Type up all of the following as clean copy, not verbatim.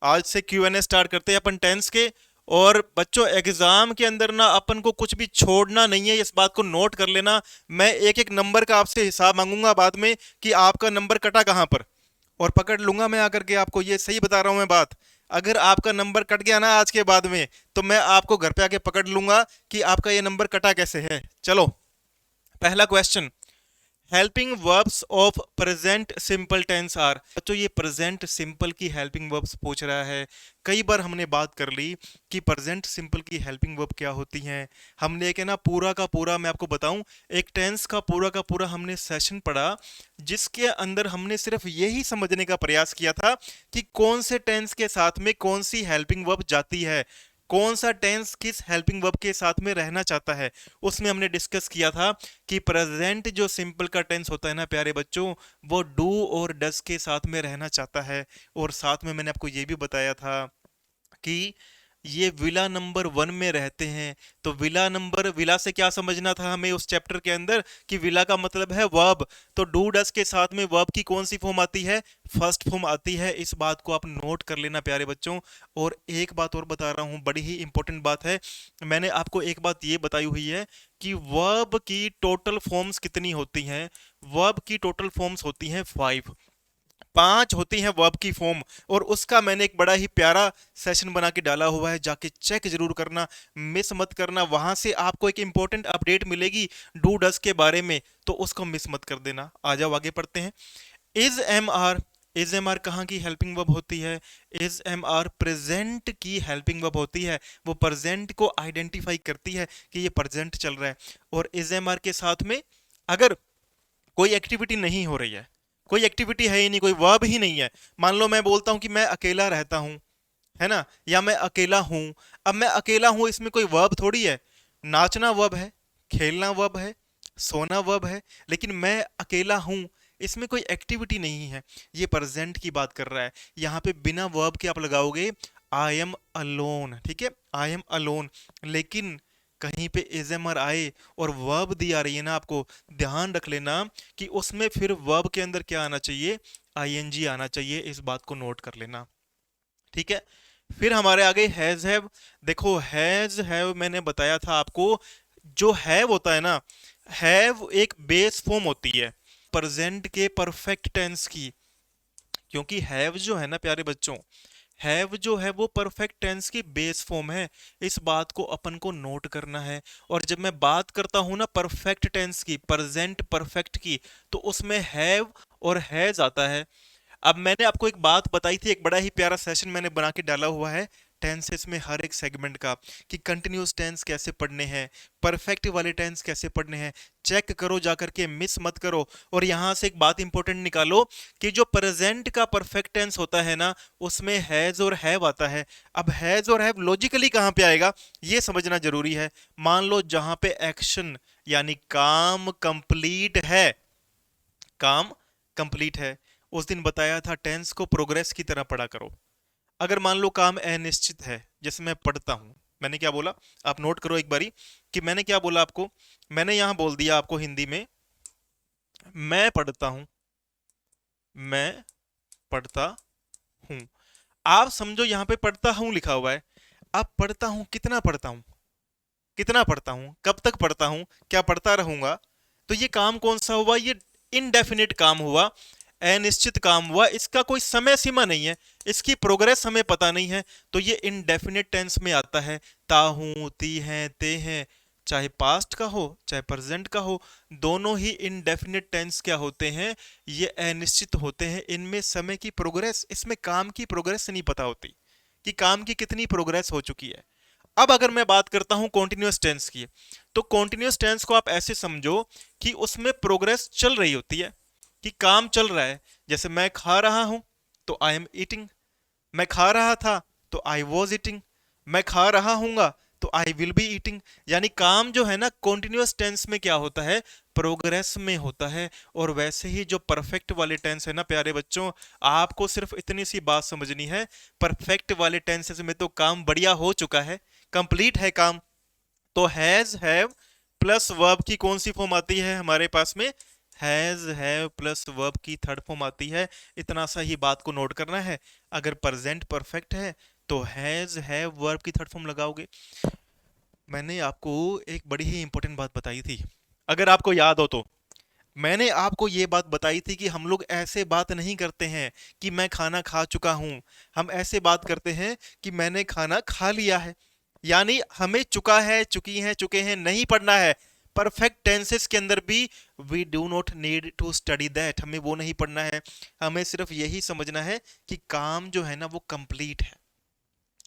आज से Q&A start करते हैं अपन टेंस के। और बच्चों एग्जाम के अंदर ना अपन को कुछ भी छोड़ना नहीं है, इस बात को नोट कर लेना। मैं एक एक नंबर का आपसे हिसाब मांगूंगा बाद में कि आपका नंबर कटा कहाँ पर, और पकड़ लूंगा मैं आकर के आपको। ये सही बता रहा हूं मैं बात। अगर आपका नंबर कट गया ना आज के बाद में, तो मैं आपको घर पे आके पकड़ लूंगा कि आपका ये नंबर कटा कैसे है। चलो, पहला question. Helping verbs of present simple tense are. तो ये प्रेजेंट सिंपल की हेल्पिंग वर्ब्स पूछ रहा है। कई बार हमने बात कर ली कि प्रेजेंट सिंपल की हेल्पिंग वर्ब क्या होती हैं। हमने एक है ना पूरा का पूरा, मैं आपको बताऊं, एक टेंस का पूरा हमने सेशन पढ़ा, जिसके अंदर हमने सिर्फ यही समझने का प्रयास किया था कि कौन से टेंस के साथ में कौन सी हेल्पिंग वर्ब जाती है, कौन सा टेंस किस हेल्पिंग वर्ब के साथ में रहना चाहता है। उसमें हमने डिस्कस किया था कि प्रेजेंट जो सिंपल का टेंस होता है ना प्यारे बच्चों, वो डू और डस के साथ में रहना चाहता है। और साथ में मैंने आपको ये भी बताया था कि ये विला नंबर 1 में रहते हैं। तो विला से क्या समझना था हमें उस चैप्टर के अंदर, कि विला का मतलब है वर्ब। तो डू डस के साथ में वर्ब की कौन सी फॉर्म आती है? फर्स्ट फॉर्म आती है। इस बात को आप नोट कर लेना प्यारे बच्चों। और एक बात और बता रहा हूं, बड़ी ही इंपॉर्टेंट बात है। मैंने आपको एक बात ये बताई हुई है कि वर्ब की टोटल फॉर्म्स कितनी होती हैं। वर्ब की टोटल फॉर्म्स होती हैं 5, 5 होती हैं वर्ब की फॉर्म। और उसका मैंने एक बड़ा ही प्यारा सेशन बना के डाला हुआ है, जाके चेक जरूर करना, मिस मत करना। वहां से आपको एक इंपॉर्टेंट अपडेट मिलेगी डू डस के बारे में, तो उसको मिस मत कर देना। आ जाओ आगे पढ़ते हैं। Is am are. Is am are कहाँ की हेल्पिंग वर्ब होती है? इज एम आर प्रेजेंट की हेल्पिंग वर्ब होती है। वो प्रेजेंट को आइडेंटिफाई करती है कि ये प्रेजेंट चल रहा है। और इज एम आर के साथ में अगर कोई एक्टिविटी नहीं हो रही है, कोई एक्टिविटी है ही नहीं, कोई वर्ब ही नहीं है। मान लो मैं बोलता हूं कि मैं अकेला रहता हूं, है ना, या मैं अकेला हूं। अब मैं अकेला हूं, इसमें कोई वर्ब थोड़ी है। नाचना वर्ब है, खेलना वर्ब है, सोना वर्ब है, लेकिन मैं अकेला हूं, इसमें कोई एक्टिविटी नहीं है। ये प्रेजेंट की बात कर रहा है। यहां पे बिना वर्ब के आप लगाओगे आई एम अलोन, ठीक है, आई एम अलोन। लेकिन कहीं पे इजेमर आए और वर्ब दी आ रही है ना, आपको ध्यान रख लेना कि उसमें फिर वर्ब के अंदर क्या आना चाहिए? आईएनजी आना चाहिए। इस बात को नोट कर लेना, ठीक है। फिर हमारे आगे हैज हैव। देखो हैज हैव मैंने बताया था आपको, जो हैव होता है ना, हैव एक बेस फॉर्म होती है प्रेजेंट के परफेक्ट टेंस की। क्योंकि हैव जो है ना प्यारे बच्चों, हैव जो है वो परफेक्ट टेंस की बेस फॉर्म है। इस बात को अपन को नोट करना है। और जब मैं बात करता हूं ना परफेक्ट टेंस की, प्रेजेंट परफेक्ट की, तो उसमें हैव और हैज आता है। अब मैंने आपको एक बात बताई थी, एक बड़ा ही प्यारा सेशन मैंने बना के डाला हुआ है टेंसेस में हर एक सेगमेंट का, कि कंटिन्यूस टेंस कैसे पढ़ने हैं, परफेक्ट वाले टेंस कैसे पढ़ने हैं। चेक करो जाकर के, मिस मत करो। और यहां से एक बात इंपॉर्टेंट निकालो कि जो प्रेजेंट का परफेक्ट टेंस होता है ना, उसमें हैज और हैव आता है। अब हैज और हैव लॉजिकली कहां पे आएगा, ये समझना जरूरी है। मान लो जहां पे एक्शन यानी काम कंप्लीट है, काम कंप्लीट है, उस दिन बताया था टेंस को प्रोग्रेस की तरह पढ़ा करो। अगर मान लो काम अनिश्चित है, जैसे मैं पढ़ता हूं, मैंने क्या बोला, आप नोट करो एक बारी कि मैंने क्या बोला आपको। मैंने यहां बोल दिया आपको हिंदी में, मैं पढ़ता हूं, मैं पढ़ता हूं। आप समझो यहां पे पढ़ता हूं लिखा हुआ है। अब पढ़ता हूं, कितना पढ़ता हूं, कितना पढ़ता हूं, कब तक पढ़ता हूं, क्या पढ़ता रहूंगा। तो ये काम कौन सा हुआ? ये इनडेफिनिट काम हुआ, अनिश्चित काम हुआ। इसका कोई समय सीमा नहीं है, इसकी प्रोग्रेस हमें पता नहीं है। तो ये इनडेफिनिट टेंस में आता है। ता हूं, ती हैं, ते हैं, चाहे पास्ट का हो चाहे प्रेजेंट का हो, दोनों ही इनडेफिनिट टेंस क्या होते हैं? ये अनिश्चित होते हैं। इनमें समय की प्रोग्रेस, इसमें काम की प्रोग्रेस नहीं पता होती कि काम की कितनी प्रोग्रेस हो चुकी है। अब अगर मैं बात करता हूं कॉन्टिन्यूअस टेंस की, तो कॉन्टिन्यूअस टेंस को आप ऐसे समझो कि उसमें प्रोग्रेस चल रही होती है, कि काम चल रहा है। जैसे मैं खा रहा हूं तो आई एम ईटिंग, मैं खा रहा था तो आई वॉज ईटिंग, मैं खा रहा हूंगा तो आई विल बी ईटिंग। यानी काम जो है ना कॉन्टिन्यूअस टेंस में क्या होता है? प्रोग्रेस में होता है। और वैसे ही जो परफेक्ट वाले टेंस है ना प्यारे बच्चों, आपको सिर्फ इतनी सी बात समझनी है, परफेक्ट वाले टेंसेस में तो काम बढ़िया हो चुका है, कंप्लीट है काम। तो हैज हैव प्लस वर्ब की कौन सी फॉर्म आती है हमारे पास में? हैज हैव प्लस वर्ब की थर्ड फॉर्म आती है। इतना सा ही बात को नोट करना है। अगर प्रेजेंट परफेक्ट है तो हैज हैव वर्ब की थर्ड फॉर्म लगाओगे। मैंने आपको एक बड़ी ही इंपॉर्टेंट बात बताई थी, अगर आपको याद हो तो। मैंने आपको ये बात बताई थी कि हम लोग ऐसे बात नहीं करते हैं कि मैं खाना खा चुका हूं। हम ऐसे बात करते हैं कि मैंने खाना खा लिया है। यानी हमें चुका है, चुकी है, चुके हैं नहीं पढ़ना है। परफेक्ट टेंसेस के अंदर भी we do not need to study that, हमें वो नहीं पढ़ना है। हमें सिर्फ यही समझना है कि काम जो है ना वो कंप्लीट है।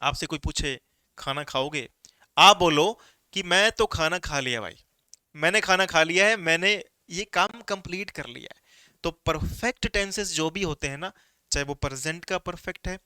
आपसे कोई पूछे खाना खाओगे, आप बोलो कि मैं तो खाना खा लिया भाई, मैंने खाना खा लिया है, मैंने ये काम कंप्लीट कर लिया है। तो परफेक्ट टेंसेस जो भी होते हैं ना, चाहे वो प्रेजेंट का परफेक्ट है,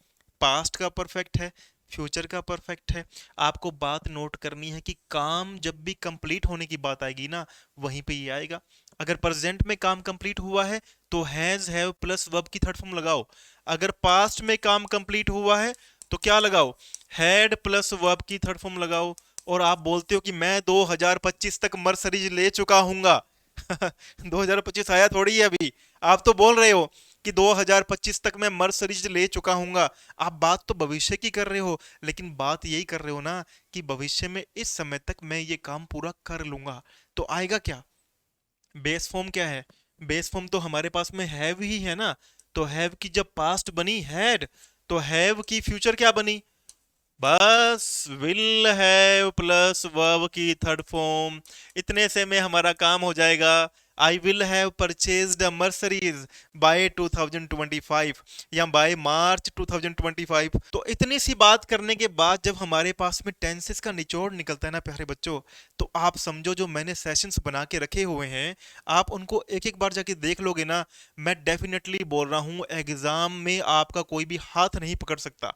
पास्ट का परफेक्ट है, फ्यूचर का परफेक्ट है, आपको बात नोट करनी है कि काम जब भी कंप्लीट होने की बात आएगी ना, वहीं पे ये आएगा। अगर प्रेजेंट में काम कंप्लीट हुआ है तो हैज हैव प्लस वर्ब की थर्ड फॉर्म लगाओ। अगर पास्ट में काम कंप्लीट हुआ है तो क्या लगाओ, हैड प्लस वर्ब की थर्ड फॉर्म लगाओ। और आप बोलते हो कि मैं 2025 तक मर्सरीज ले चुका हूंगा। 2025 आया थोड़ी है अभी। आप तो बोल रहे हो कि 2025 तक मैं मर्सरीज ले चुका हूंगा। आप बात तो भविष्य की कर रहे हो, लेकिन बात यही कर रहे हो ना कि भविष्य में इस समय तक मैं ये काम पूरा कर लूंगा। तो आएगा क्या, बेस फॉर्म क्या है, बेस फॉर्म तो हमारे पास में हैव ही है ना। तो हैव की जब पास्ट बनी हैड, तो हैव की फ्यूचर क्या बनी, बस विल हैव प्लस वर्ब की थर्ड फॉर्म। इतने से में हमारा काम हो जाएगा। I will have purchased a Mercedes by 2025 या बाय मार्च 2025। तो इतनी सी बात करने के बाद जब हमारे पास में टेंसेस का निचोड़ निकलता है ना प्यारे बच्चों, तो आप समझो जो मैंने सेशंस बना के रखे हुए हैं, आप उनको एक एक बार जाके देख लोगे ना। मैं डेफिनेटली बोल रहा हूँ एग्जाम में आपका कोई भी हाथ नहीं पकड़ सकता।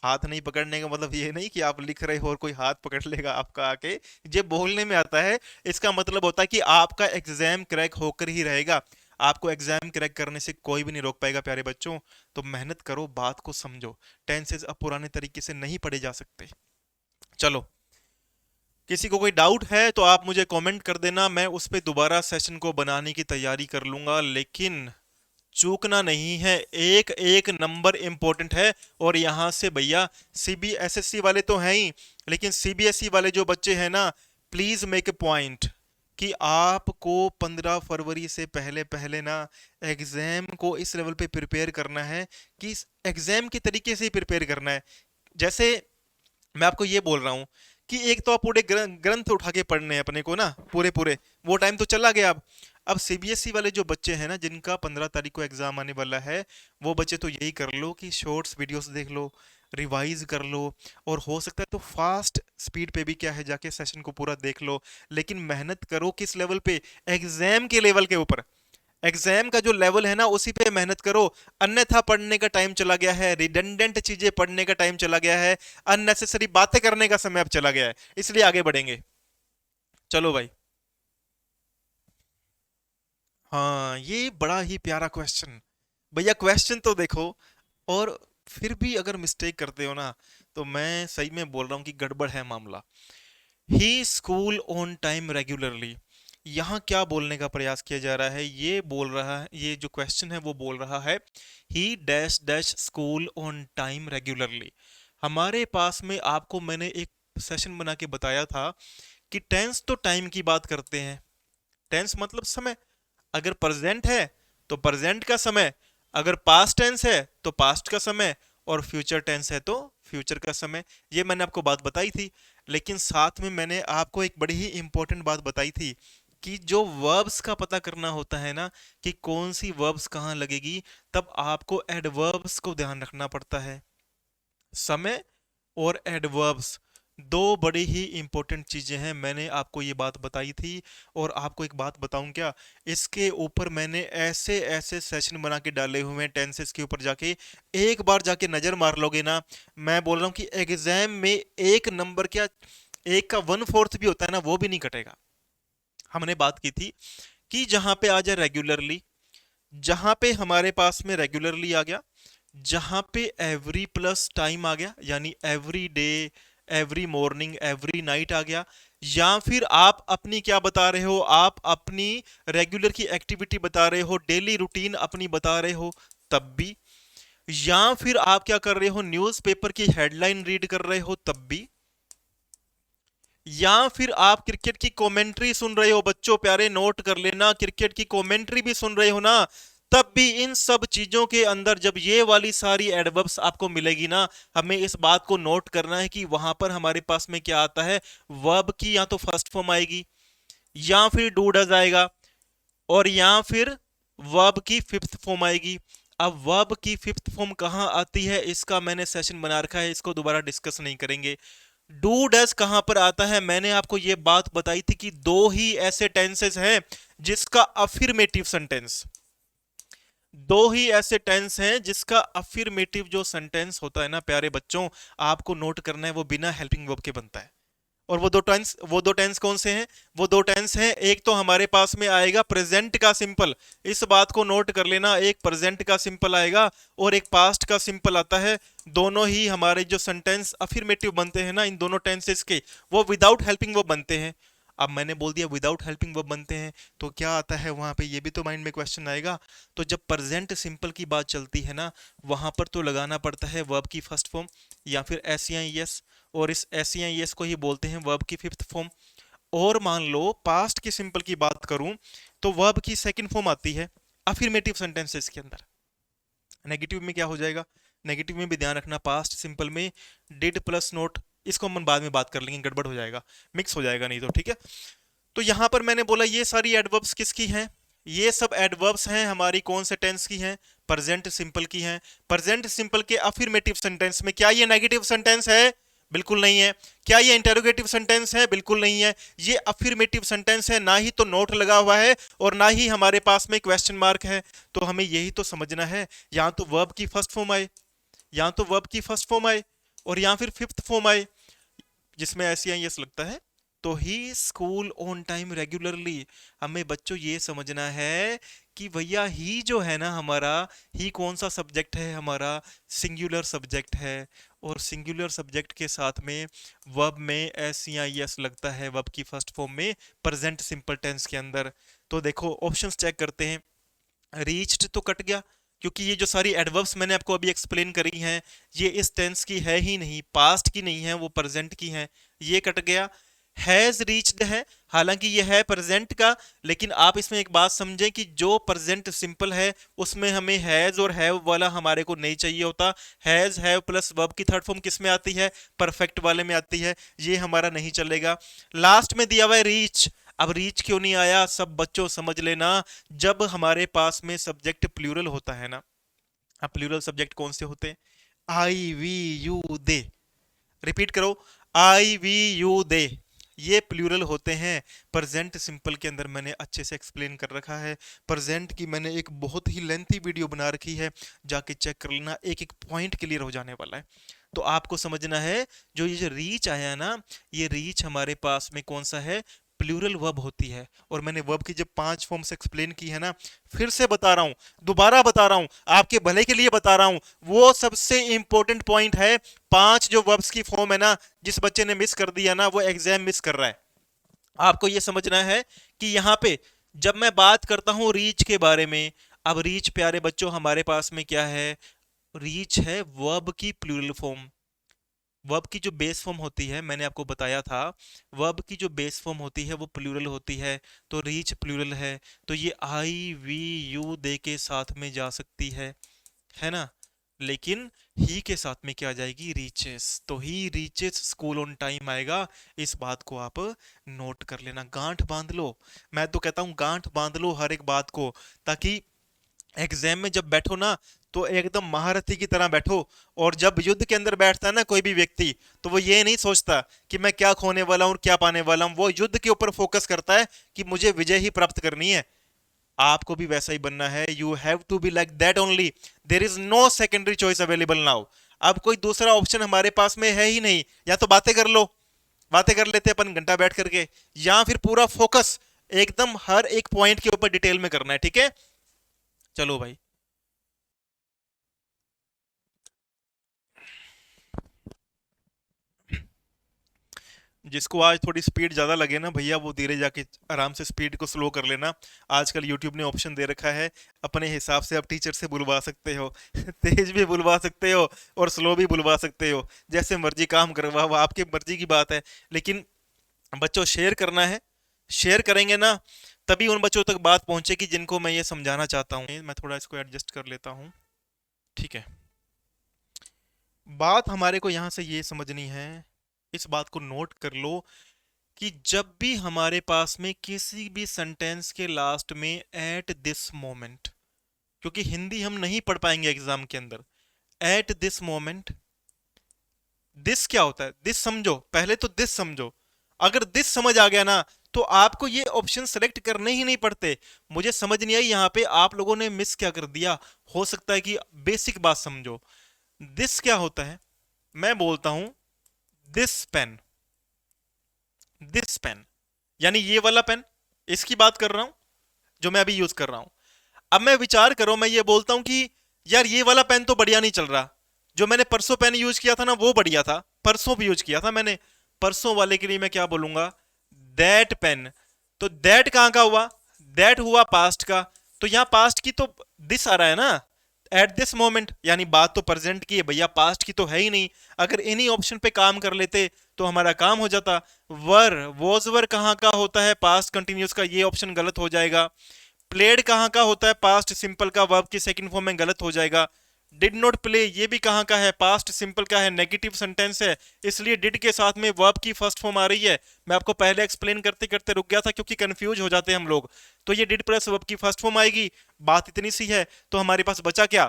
हाथ नहीं पकड़ने का मतलब ये नहीं कि आप लिख रहे हो और कोई हाथ पकड़ लेगा आपका आके। ये बोलने में आता है, इसका मतलब होता है कि आपका एग्जाम क्रैक होकर ही रहेगा। आपको एग्जाम क्रैक करने से कोई भी नहीं रोक पाएगा प्यारे बच्चों। तो मेहनत करो, बात को समझो। टेंसेस अब पुराने तरीके से नहीं पढ़े जा सकते। चलो, किसी को कोई डाउट है तो आप मुझे कमेंट कर देना, मैं उस पर दोबारा सेशन को बनाने की तैयारी कर लूंगा। लेकिन चूकना नहीं है, एक एक नंबर इंपॉर्टेंट है। और यहां से भैया सीबीएसएससी वाले तो हैं ही, लेकिन सीबीएसई वाले जो बच्चे हैं ना, प्लीज मेक ए पॉइंट कि आपको 15 फरवरी से पहले पहले ना एग्जाम को इस लेवल पे प्रिपेयर करना है कि एग्जाम के तरीके से ही प्रिपेयर करना है। जैसे मैं आपको ये बोल रहा हूँ कि एक तो आप पूरे ग्रंथ उठा के पढ़ने हैं अपने को ना, पूरे पूरे, वो टाइम तो चला गया। अब सीबीएसई वाले जो बच्चे हैं ना, जिनका 15 तारीख को एग्जाम आने वाला है, वो बच्चे तो यही कर लो कि शॉर्ट्स वीडियोस देख लो, रिवाइज कर लो, और हो सकता है तो फास्ट स्पीड पे भी क्या है जाके सेशन को पूरा देख लो। लेकिन मेहनत करो किस लेवल पे, एग्जाम के लेवल के ऊपर। एग्जाम का जो लेवल है ना उसी पे मेहनत करो। अन्यथा पढ़ने का टाइम चला गया है, रिडंडेंट चीजें पढ़ने का टाइम चला गया है, अननेसेसरी बातें करने का समय अब चला गया है। इसलिए आगे बढ़ेंगे। चलो भाई। हाँ, ये बड़ा ही प्यारा क्वेश्चन। भैया क्वेश्चन तो देखो, और फिर भी अगर मिस्टेक करते हो ना, तो मैं सही में बोल रहा हूँ कि गड़बड़ है मामला। ही स्कूल ऑन टाइम रेगुलरली, यहाँ क्या बोलने का प्रयास किया जा रहा है, ये बोल रहा है, ये जो क्वेश्चन है वो बोल रहा है he dash dash school on time regularly. हमारे पास में आपको मैंने एक सेशन बना के बताया था कि टेंस तो टाइम की बात करते हैं, टेंस मतलब समय। अगर प्रेजेंट है तो प्रेजेंट का समय, अगर पास्ट टेंस है तो पास्ट का समय, और फ्यूचर टेंस है तो फ्यूचर का समय। ये मैंने आपको बात बताई थी। लेकिन साथ में मैंने आपको एक बड़ी ही इंपॉर्टेंट बात बताई थी कि जो वर्ब्स का पता करना होता है ना, कि कौन सी वर्ब्स कहाँ लगेगी, तब आपको एडवर्ब्स को ध्यान रखना पड़ता है। समय और एडवर्ब्स दो बड़ी ही इंपॉर्टेंट चीजें हैं, मैंने आपको ये बात बताई थी। और आपको एक बात बताऊं क्या, इसके ऊपर मैंने ऐसे ऐसे सेशन बना के डाले हुए हैं टेंसेस के ऊपर, जाके एक बार जाके नजर मार लोगे ना। मैं बोल रहा हूँ कि एग्जाम में एक नंबर क्या, एक का 1/4 भी होता है ना, वो भी नहीं कटेगा। हमने बात की थी कि जहां पे आ जाए रेगुलरली, जहां पे हमारे पास में रेगुलरली आ गया, जहां पे एवरी प्लस टाइम आ गया, यानी every day, every morning, every night आ गया, या फिर आप अपनी क्या बता रहे हो, आप अपनी रेगुलर की एक्टिविटी बता रहे हो, डेली रूटीन अपनी बता रहे हो, तब भी। या फिर आप क्या कर रहे हो, न्यूज़पेपर की हेडलाइन रीड कर रहे हो, तब भी। या फिर आप क्रिकेट की कमेंट्री सुन रहे हो, बच्चों प्यारे नोट कर लेना, क्रिकेट की कमेंट्री भी सुन रहे हो ना, तब भी। इन सब चीजों के अंदर जब ये वाली सारी एडवर्ब्स आपको मिलेगी ना, हमें इस बात को नोट करना है कि वहां पर हमारे पास में क्या आता है, वर्ब की या तो फर्स्ट फॉर्म आएगी, या फिर डू डज आएगा, और या फिर वर्ब की फिफ्थ फॉर्म आएगी। अब वर्ब की फिफ्थ फॉर्म कहां आती है, इसका मैंने सेशन बना रखा है, इसको दोबारा डिस्कस नहीं करेंगे। डू डज कहां पर आता है, मैंने आपको यह बात बताई थी कि दो ही ऐसे टेंसेस हैं जिसका अफर्मेटिव सेंटेंस, दो ही ऐसे टेंस हैं जिसका अफर्मेटिव जो सेंटेंस होता है ना प्यारे बच्चों, आपको नोट करना है, वो बिना हेल्पिंग वर्ब के बनता है। और वो दो टेंस कौन से हैं, वो दो टेंस हैं, एक तो हमारे पास में आएगा प्रेजेंट का सिंपल, इस बात को नोट कर लेना, एक प्रेजेंट का सिंपल आएगा और एक पास्ट का सिंपल आता है। दोनों ही हमारे जो सेंटेंस अफर्मेटिव बनते हैं ना इन दोनों टेंसेस के, वो विदाउट हेल्पिंग वर्ब बनते हैं। अब मैंने बोल दिया विदाउट हेल्पिंग वर्ब बनते हैं, तो क्या आता है वहां पे, ये भी तो माइंड में क्वेश्चन आएगा। तो जब प्रेजेंट सिंपल की बात चलती है ना, वहां पर तो लगाना पड़ता है वर्ब की फर्स्ट फॉर्म या फिर एस या एस, और इस एस या एस को ही बोलते हैं वर्ब की फिफ्थ फॉर्म। और मान लो पास्ट के सिंपल की बात करूं, तो वर्ब की सेकंड फॉर्म आती है अफर्मेटिव सेंटेंसेस के अंदर। नेगेटिव में क्या हो जाएगा, नेगेटिव में भी ध्यान रखना, पास्ट सिंपल में डिड प्लस नोट, इसको हम बाद में बात कर लेंगे, गड़बड़ हो जाएगा, मिक्स हो जाएगा नहीं तो, ठीक है। तो यहां पर मैंने बोला ये सारी एडवर्ब्स किसकी हैं, ये सब एडवर्ब्स हैं हमारी कौन से टेंस की हैं, प्रेजेंट सिंपल की हैं। प्रेजेंट सिंपल के अफर्मेटिव सेंटेंस में क्या ये नेगेटिव सेंटेंस है, बिल्कुल नहीं है। क्या ये इंटेरोगेटिव सेंटेंस है, बिल्कुल नहीं है। ये अफर्मेटिव सेंटेंस है, ना ही तो नोट लगा हुआ है और ना ही हमारे पास में क्वेश्चन मार्क है। तो हमें यही तो समझना है, या तो वर्ब की फर्स्ट फॉर्म आए, या तो वर्ब की फर्स्ट फॉर्म आए, और या फिर फिफ्थ फॉर्म आए जिसमें ऐसी यस लगता है, तो ही स्कूल ऑन टाइम रेगुलरली। हमें बच्चों ये समझना है कि भैया ही जो है ना हमारा, ही कौन सा सब्जेक्ट है हमारा, सिंगुलर सब्जेक्ट है। और सिंगुलर सब्जेक्ट के साथ में वर्ब में एस या यस लगता है, वर्ब की फर्स्ट फॉर्म में प्रेजेंट सिंपल टेंस के अंदर। तो देखो ऑप्शंस चेक करते हैं। रीच्ड तो कट गया, क्योंकि ये जो सारी एडवर्ब्स मैंने आपको अभी एक्सप्लेन करी हैं, ये इस टेंस की है ही नहीं, पास्ट की नहीं है, वो प्रेजेंट की है, ये कट गया। हैज रीच्ड है, हालांकि ये है प्रेजेंट का, लेकिन आप इसमें एक बात समझें कि जो प्रेजेंट सिंपल है उसमें हमें हैज और हैव वाला हमारे को नहीं चाहिए होता। हैज हैव प्लस वर्ब की थर्ड फॉर्म किस में आती है, परफेक्ट वाले में आती है, ये हमारा नहीं चलेगा। लास्ट में दिया हुआ है रीच। अब रीच क्यों नहीं आया, सब बच्चों समझ लेना, जब हमारे पास में सब्जेक्ट प्लूरल होता है ना, अब प्लूरल सब्जेक्ट कौन से होते हैं, आई वी यू दे, रिपीट करो, आई वी यू दे, ये प्लूरल होते हैं। प्रेजेंट सिंपल के अंदर मैंने अच्छे से एक्सप्लेन कर रखा है, प्रेजेंट की मैंने एक बहुत ही लेंथी वीडियो बना रखी है, जाके चेक कर लेना, एक एक पॉइंट क्लियर हो जाने वाला है। तो आपको समझना है, जो ये जो रीच आया ना, ये रीच हमारे पास में कौन सा है, प्लूरल वर्ब होती है। और मैंने वर्ब की जब 5 फॉर्म्स एक्सप्लेन की है ना, फिर से बता रहा हूं, दोबारा बता रहा हूं, आपके भले के लिए बता रहा हूं, वो सबसे इंपॉर्टेंट पॉइंट है। 5 जो वर्ब्स की फॉर्म है ना, जिस बच्चे ने मिस कर दिया ना, वो एग्जाम मिस कर रहा है। आपको ये समझना है कि यहां पे जब मैं बात करता हूं रीच के बारे में, अब रीच प्यारे बच्चों हमारे पास में क्या है, रीच है वर्ब की प्लूरल फॉर्म। वर्ब की जो बेस फॉर्म होती है, मैंने आपको बताया था, वर्ब की जो बेस फॉर्म होती है वो प्लूरल होती है, तो रीच प्लूरल है, तो ये आई वी यू दे के साथ में जा सकती है ना। लेकिन ही के साथ में क्या आ जाएगी, रीचेस, तो he reaches school on time आएगा। इस बात को आप नोट कर लेना, गांठ बांध लो। मैं तो कहता हूं गांठ बांध लो हर एक बात को, ताकि एग्जाम में जब बैठो ना, तो एकदम महारथी की तरह बैठो। और जब युद्ध के अंदर बैठता है ना कोई भी व्यक्ति, तो वो ये नहीं सोचता कि मैं क्या खोने वाला हूं और क्या पाने वाला हूं, वो युद्ध के ऊपर फोकस करता है कि मुझे विजय ही प्राप्त करनी है। आपको भी वैसा ही बनना है, you have to be like that only, there is no secondary choice available now. अब कोई दूसरा ऑप्शन हमारे पास में है ही नहीं, या तो बातें कर लो, बातें कर लेते अपन घंटा बैठ करके, या फिर पूरा फोकस एकदम हर एक पॉइंट के ऊपर डिटेल में करना है, ठीक है। चलो भाई। जिसको आज थोड़ी स्पीड ज़्यादा लगे ना भैया, वो धीरे जाके आराम से स्पीड को स्लो कर लेना। आजकल यूट्यूब ने ऑप्शन दे रखा है, अपने हिसाब से आप टीचर से बुलवा सकते हो। तेज भी बुलवा सकते हो और स्लो भी बुलवा सकते हो, जैसे मर्जी काम करवाओ, आपकी मर्जी की बात है। लेकिन बच्चों, शेयर करना है। शेयर करेंगे ना, तभी उन बच्चों तक बात पहुंचेगी जिनको मैं ये समझाना चाहता हूँ। मैं थोड़ा इसको एडजस्ट कर लेता हूँ। ठीक है, बात हमारे को यहाँ से ये समझनी है, इस बात को नोट कर लो कि जब भी हमारे पास में किसी भी सेंटेंस के लास्ट में एट दिस मोमेंट, क्योंकि हिंदी हम नहीं पढ़ पाएंगे एग्जाम के अंदर, एट दिस मोमेंट, दिस क्या होता है? दिस समझो, पहले तो दिस समझो। अगर दिस समझ आ गया ना, तो आपको ये ऑप्शन सेलेक्ट करने ही नहीं पड़ते। मुझे समझ नहीं आई यहाँ पे आप लोगों ने मिस क्या कर दिया। हो सकता है कि बेसिक बात समझो। दिस क्या होता है? मैं बोलता हूं दिस पेन, दिस पेन, यानी ये वाला पेन, इसकी बात कर रहा हूं जो मैं अभी यूज कर रहा हूं। अब मैं विचार करो, मैं ये बोलता हूं कि यार ये वाला पेन तो बढ़िया नहीं चल रहा, जो मैंने परसों पेन यूज किया था ना वो बढ़िया था, परसों भी यूज किया था मैंने। परसों वाले के लिए मैं क्या बोलूंगा? That pain. तो दैट कहां का हुआ? दैट हुआ पास्ट का। तो यहां पास्ट की तो दिस आ रहा है ना, एट दिस मोमेंट, यानी बात तो प्रेजेंट की है भैया, पास्ट की तो है ही नहीं। अगर इन्हीं ऑप्शन पे काम कर लेते तो हमारा काम हो जाता। वर, वॉज वर कहाँ का होता है? पास्ट कंटिन्यूस का, ये ऑप्शन गलत हो जाएगा। प्लेड कहाँ का होता है? पास्ट सिंपल का, वर्ब की सेकंड फॉर्म में, गलत हो जाएगा। डिड नॉट प्ले, ये भी कहाँ का है? पास्ट सिंपल का है, नेगेटिव सेंटेंस है, इसलिए डिड के साथ में वर्ब की फर्स्ट फॉर्म आ रही है। मैं आपको पहले एक्सप्लेन करते करते रुक गया था क्योंकि कंफ्यूज हो जाते हैं हम लोग। तो ये डिड प्लस वर्ब की फर्स्ट फॉर्म आएगी। बात इतनी सी है, तो हमारे पास बचा क्या?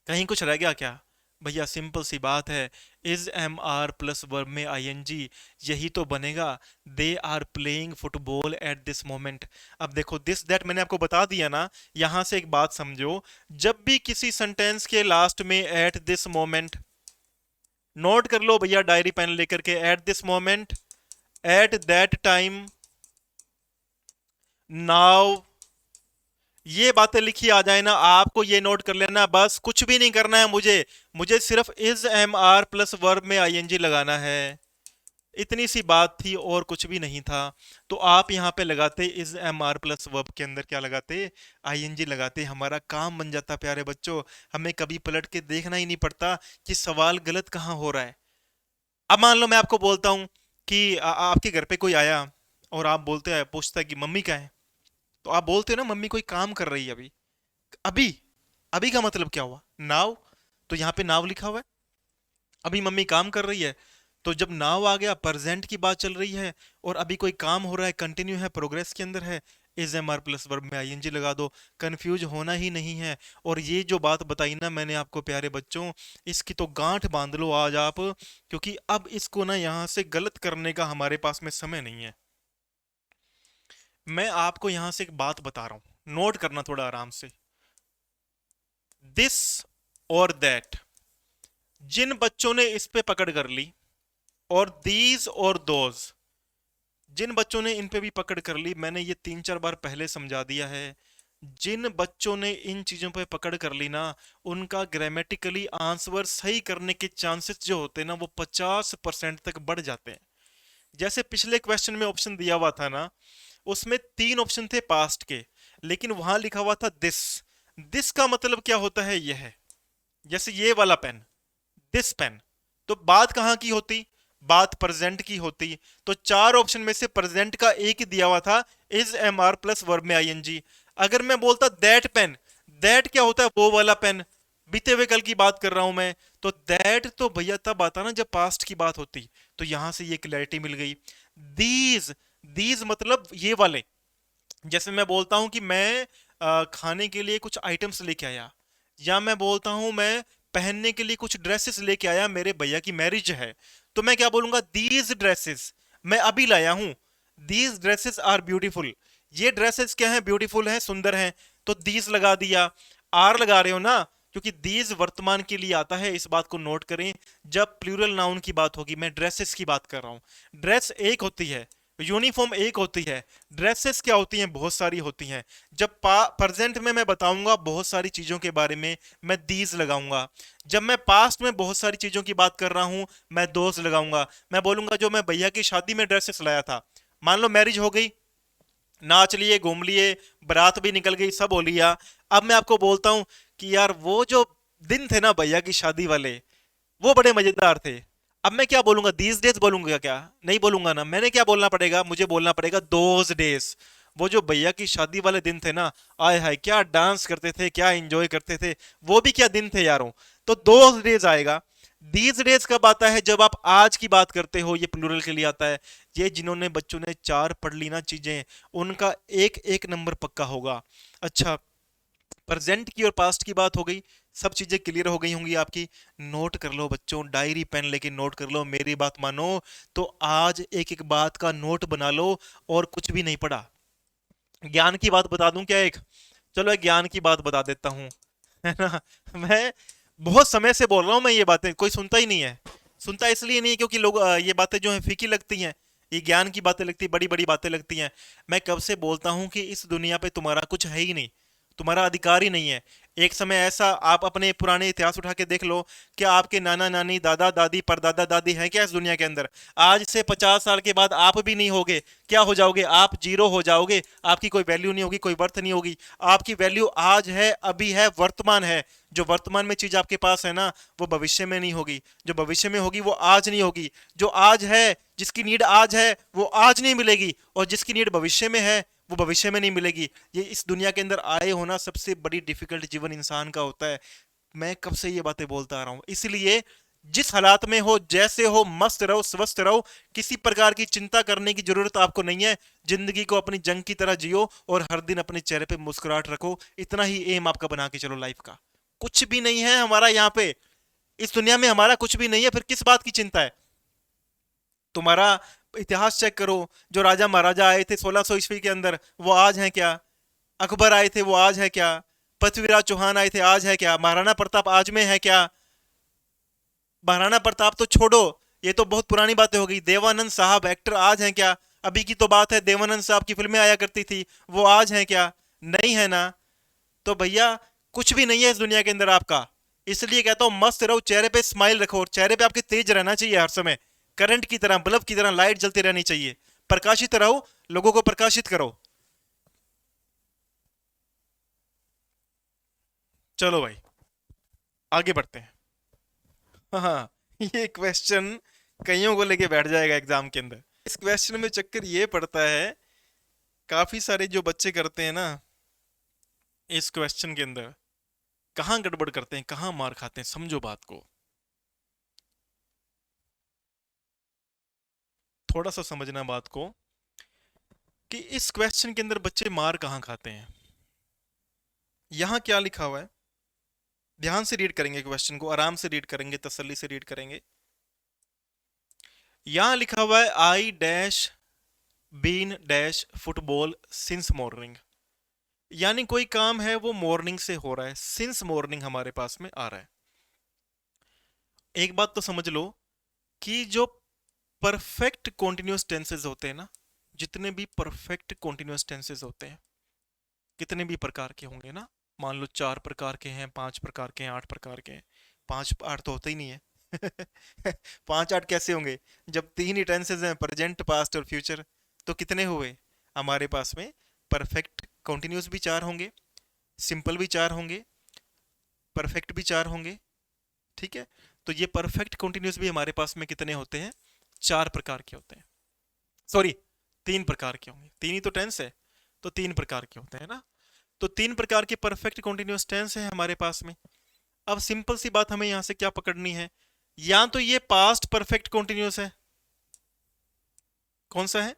कहीं कुछ रह गया क्या? भैया सिंपल सी बात है, is am are plus verb में आई एन जी, यही तो बनेगा। They are playing football at this moment. अब देखो दिस दैट मैंने आपको बता दिया ना। यहां से एक बात समझो, जब भी किसी सेंटेंस के लास्ट में एट दिस मोमेंट, नोट कर लो भैया डायरी पेन लेकर के, eight this moment, at that time, now, ये बातें लिखी आ जाए ना, आपको ये नोट कर लेना, बस कुछ भी नहीं करना है मुझे। मुझे सिर्फ is am are plus verb में आईएनजी लगाना है। इतनी सी बात थी और कुछ भी नहीं था। तो आप यहाँ पे लगाते is am are plus verb के अंदर क्या लगाते? आईएनजी लगाते, हमारा काम बन जाता प्यारे बच्चों। हमें कभी पलट के देखना ही नहीं पड़ता कि सवाल गलत कहाँ हो रहा है। अब मान लो मैं आपको बोलता हूँ कि आपके घर पे कोई आया और आप बोलते हैं, पूछता है कि मम्मी कहाँ है? तो आप बोलते हो ना मम्मी कोई काम कर रही है अभी। अभी, अभी का मतलब क्या हुआ? नाउ। तो यहाँ पे नाउ लिखा हुआ है, अभी मम्मी काम कर रही है। तो जब नाउ आ गया, प्रेजेंट की बात चल रही है और अभी कोई काम हो रहा है, कंटिन्यू है, प्रोग्रेस के अंदर है, is am are plus verb में आईएनजी लगा दो। कंफ्यूज होना ही नहीं है। और ये जो बात बताई ना मैंने आपको प्यारे बच्चों, इसकी तो गांठ बांध लो आज आप, क्योंकि अब इसको ना यहां से गलत करने का हमारे पास में समय नहीं है। मैं आपको यहां से एक बात बता रहा हूं, नोट करना थोड़ा आराम से। दिस और दैट, जिन बच्चों ने इस पे पकड़ कर ली, और दीज और दोज, जिन बच्चों ने इन पे भी पकड़ कर ली, मैंने ये 3-4 बार पहले समझा दिया है। जिन बच्चों ने इन चीजों पे पकड़ कर ली ना, उनका ग्रामेटिकली आंसर सही करने के चांसेस जो होते हैं ना, वो 50% तक बढ़ जाते हैं। जैसे पिछले क्वेश्चन में ऑप्शन दिया हुआ था ना, उसमें 3 ऑप्शन थे पास्ट के, लेकिन वहां लिखा हुआ था दिस। दिस का मतलब क्या होता है? यह है, जैसे ये वाला पेन, दिस पेन। तो बात कहां की होती? बात प्रेजेंट की होती। तो 4 ऑप्शन में से प्रेजेंट का एक ही दिया हुआ था, is am are plus verb में आईएनजी। अगर मैं बोलता दैट पेन, दैट क्या होता है? वो वाला पेन, बीते हुए कल की बात कर रहा हूं मैं। तो दैट तो भैया तब आता ना जब पास्ट की बात होती। तो यहां से ये क्लैरिटी मिल गई। दीज, दीज मतलब ये वाले। जैसे मैं बोलता हूं कि मैं खाने के लिए कुछ आइटम्स लेके आया, या मैं बोलता हूं मैं पहनने के लिए कुछ ड्रेसेस लेके आया, मेरे भैया की मैरिज है। तो मैं क्या बोलूंगा? दीज ड्रेसेस, मैं अभी लाया हूं। दीज ड्रेसेस आर ब्यूटीफुल, ये ड्रेसेस क्या है? ब्यूटीफुल है, सुंदर है। तो दीज लगा दिया। आर लगा रहे हो ना, क्योंकि दीज वर्तमान के लिए आता है, इस बात को नोट करें। जब प्लूरल नाउन की बात होगी, मैं ड्रेसेस की बात कर रहा हूं। ड्रेस एक होती है, यूनिफॉर्म एक होती है, ड्रेसेस क्या होती हैं, बहुत सारी होती हैं। जब प्रेजेंट में मैं बताऊंगा बहुत सारी चीजों के बारे में, मैं दीज लगाऊंगा। जब मैं पास्ट में बहुत सारी चीजों की बात कर रहा हूं, मैं दोज लगाऊंगा। मैं बोलूंगा जो मैं भैया की शादी में ड्रेसेस लाया था, मान लो मैरिज हो गई, नाच लिए, घूम लिए, बारात भी निकल गई, सब हो लिया। अब मैं आपको बोलता हूं कि यार वो जो दिन थे ना भैया की शादी वाले, वो बड़े मजेदार थे। अब मैं क्या बोलूंगा, दीज डेज बोलूंगा क्या? नहीं बोलूंगा ना। मैंने क्या बोलना पड़ेगा, मुझे बोलना पड़ेगा दोज डेज। वो जो भैया की शादी वाले दिन थे ना, आय हाय क्या डांस करते थे, क्या एंजॉय करते थे, वो भी क्या दिन थे यारों। तो दोज डेज आएगा। दीज डेज कब आता है, जब आप आज की बात करते हो, ये प्लूरल के लिए आता है। ये जिन्होंने बच्चों ने चार पढ़ ली ना चीजें, उनका एक एक नंबर पक्का होगा। अच्छा, प्रेजेंट की और पास्ट की बात हो गई, सब चीजें क्लियर हो गई होंगी आपकी। नोट कर लो बच्चों, डायरी पेन लेके नोट कर लो, मेरी बात मानो। तो आज एक एक बात का नोट बना लो, और कुछ भी नहीं पढ़ा। ज्ञान की बात बता दूं क्या एक? चलो एक ज्ञान की बात बता देता हूं, है ना। मैं बहुत समय से बोल रहा हूं, मैं ये बातें कोई सुनता ही नहीं है। सुनता इसलिए नहीं है क्योंकि लोग ये बातें जो है फीकी लगती हैं, ये ज्ञान की बातें लगती, बड़ी बड़ी बातें लगती हैं। मैं कब से बोलता हूं कि इस दुनिया पे तुम्हारा कुछ है ही नहीं, तुम्हारा अधिकार ही नहीं है। एक समय ऐसा, आप अपने पुराने इतिहास उठा के देख लो, क्या आपके नाना नानी, दादा दादी, परदादा दादी हैं क्या इस दुनिया के अंदर? आज से 50 साल के बाद आप भी नहीं होगे, क्या हो जाओगे आप? जीरो हो जाओगे। आपकी कोई वैल्यू नहीं होगी, कोई वर्थ नहीं होगी। आपकी वैल्यू आज है, अभी है, वर्तमान है। जो वर्तमान में चीज आपके पास है ना, वो भविष्य में नहीं होगी। जो भविष्य में होगी वो आज नहीं होगी। जो आज है, जिसकी नीड आज है, वो आज नहीं मिलेगी, और जिसकी नीड भविष्य में है, वो भविष्य में नहीं मिलेगी। ये इस दुनिया के अंदर आए होना सबसे बड़ी डिफिकल्ट जीवन इंसान का होता है। मैं कब से ये बातें बोलता आ रहा हूं, इसलिए जिस हालात में हो, जैसे हो, मस्त रहो, स्वस्थ रहो। किसी प्रकार की चिंता करने की जरूरत आपको नहीं है। जिंदगी को अपनी जंग की तरह जियो, और हर दिन अपने चेहरे पे मुस्कुराहट रखो। इतना ही एम आपका बना के चलो लाइफ का। कुछ भी नहीं है हमारा यहाँ पे, इस दुनिया में हमारा कुछ भी नहीं है, फिर किस बात की चिंता है? तुम्हारा इतिहास चेक करो, जो राजा महाराजा आए थे 1600 ईस्वी के अंदर, वो आज हैं क्या? अकबर आए थे, वो आज है क्या? पृथ्वीराज चौहान आए थे, आज है क्या? महाराणा प्रताप आज में है क्या? महाराणा प्रताप तो छोड़ो, ये तो बहुत पुरानी बातें हो गई। देवानंद साहब एक्टर आज हैं क्या? अभी की तो बात है, देवानंद साहब की फिल्में आया करती थी, वो आज हैं क्या? नहीं है ना। तो भैया कुछ भी नहीं है इस दुनिया के अंदर आपका। इसलिए कहता हूं मस्त रहो, चेहरे पे स्माइल रखो, और चेहरे पे आपके तेज रहना चाहिए हर समय। करंट की तरह, बल्ब की तरह लाइट जलती रहनी चाहिए। प्रकाशित रहो, लोगों को प्रकाशित करो। चलो भाई, आगे बढ़ते हैं। हाँ, ये क्वेश्चन कईयों को लेके बैठ जाएगा एग्जाम के अंदर। इस क्वेश्चन में चक्कर ये पड़ता है, काफी सारे जो बच्चे करते हैं ना, इस क्वेश्चन के अंदर कहाँ गड़बड़ करते हैं, कहाँ मार खाते हैं, समझो बात को। थोड़ा सा समझना बात को, कि इस क्वेश्चन के अंदर बच्चे मार कहाँ खाते हैं। यहाँ क्या लिखा हुआ है, ध्यान से रीड करेंगे क्वेश्चन को, आराम से रीड करेंगे, तसल्ली से रीड करेंगे। यहां लिखा हुआ है I dash been dash football since morning. यानी कोई काम है वो मॉर्निंग से हो रहा है, सिंस मॉर्निंग हमारे पास में आ रहा है। एक बात तो समझ लो, कि जो परफेक्ट कॉन्टिन्यूस टेंसेस होते हैं ना, जितने भी परफेक्ट कॉन्टिन्यूस टेंसेस होते हैं, कितने भी प्रकार के होंगे ना, मान लो 4 प्रकार के हैं, 5 प्रकार के हैं, 8 प्रकार के हैं। 5 8 तो होते ही नहीं है। 5 8 कैसे होंगे, जब तीन ही टेंसेस हैं, प्रेजेंट, पास्ट और फ्यूचर। तो कितने हुए हमारे पास में? परफेक्ट कॉन्टिन्यूस भी 4 होंगे, सिंपल भी 4 होंगे, परफेक्ट भी 4 होंगे। ठीक है, तो ये परफेक्ट कॉन्टिन्यूस भी हमारे पास में कितने होते हैं? 4 प्रकार के होते हैं। सॉरी, 3 प्रकार के होंगे, तीन ही तो टेंस है, तो 3 प्रकार के होते हैं ना। तो 3 प्रकार के परफेक्ट कॉन्टिन्यूस टेंस है हमारे पास में। अब सिंपल सी बात हमें यहां से क्या पकड़नी है, या तो ये पास्ट परफेक्ट कॉन्टिन्यूस है। कौन सा है?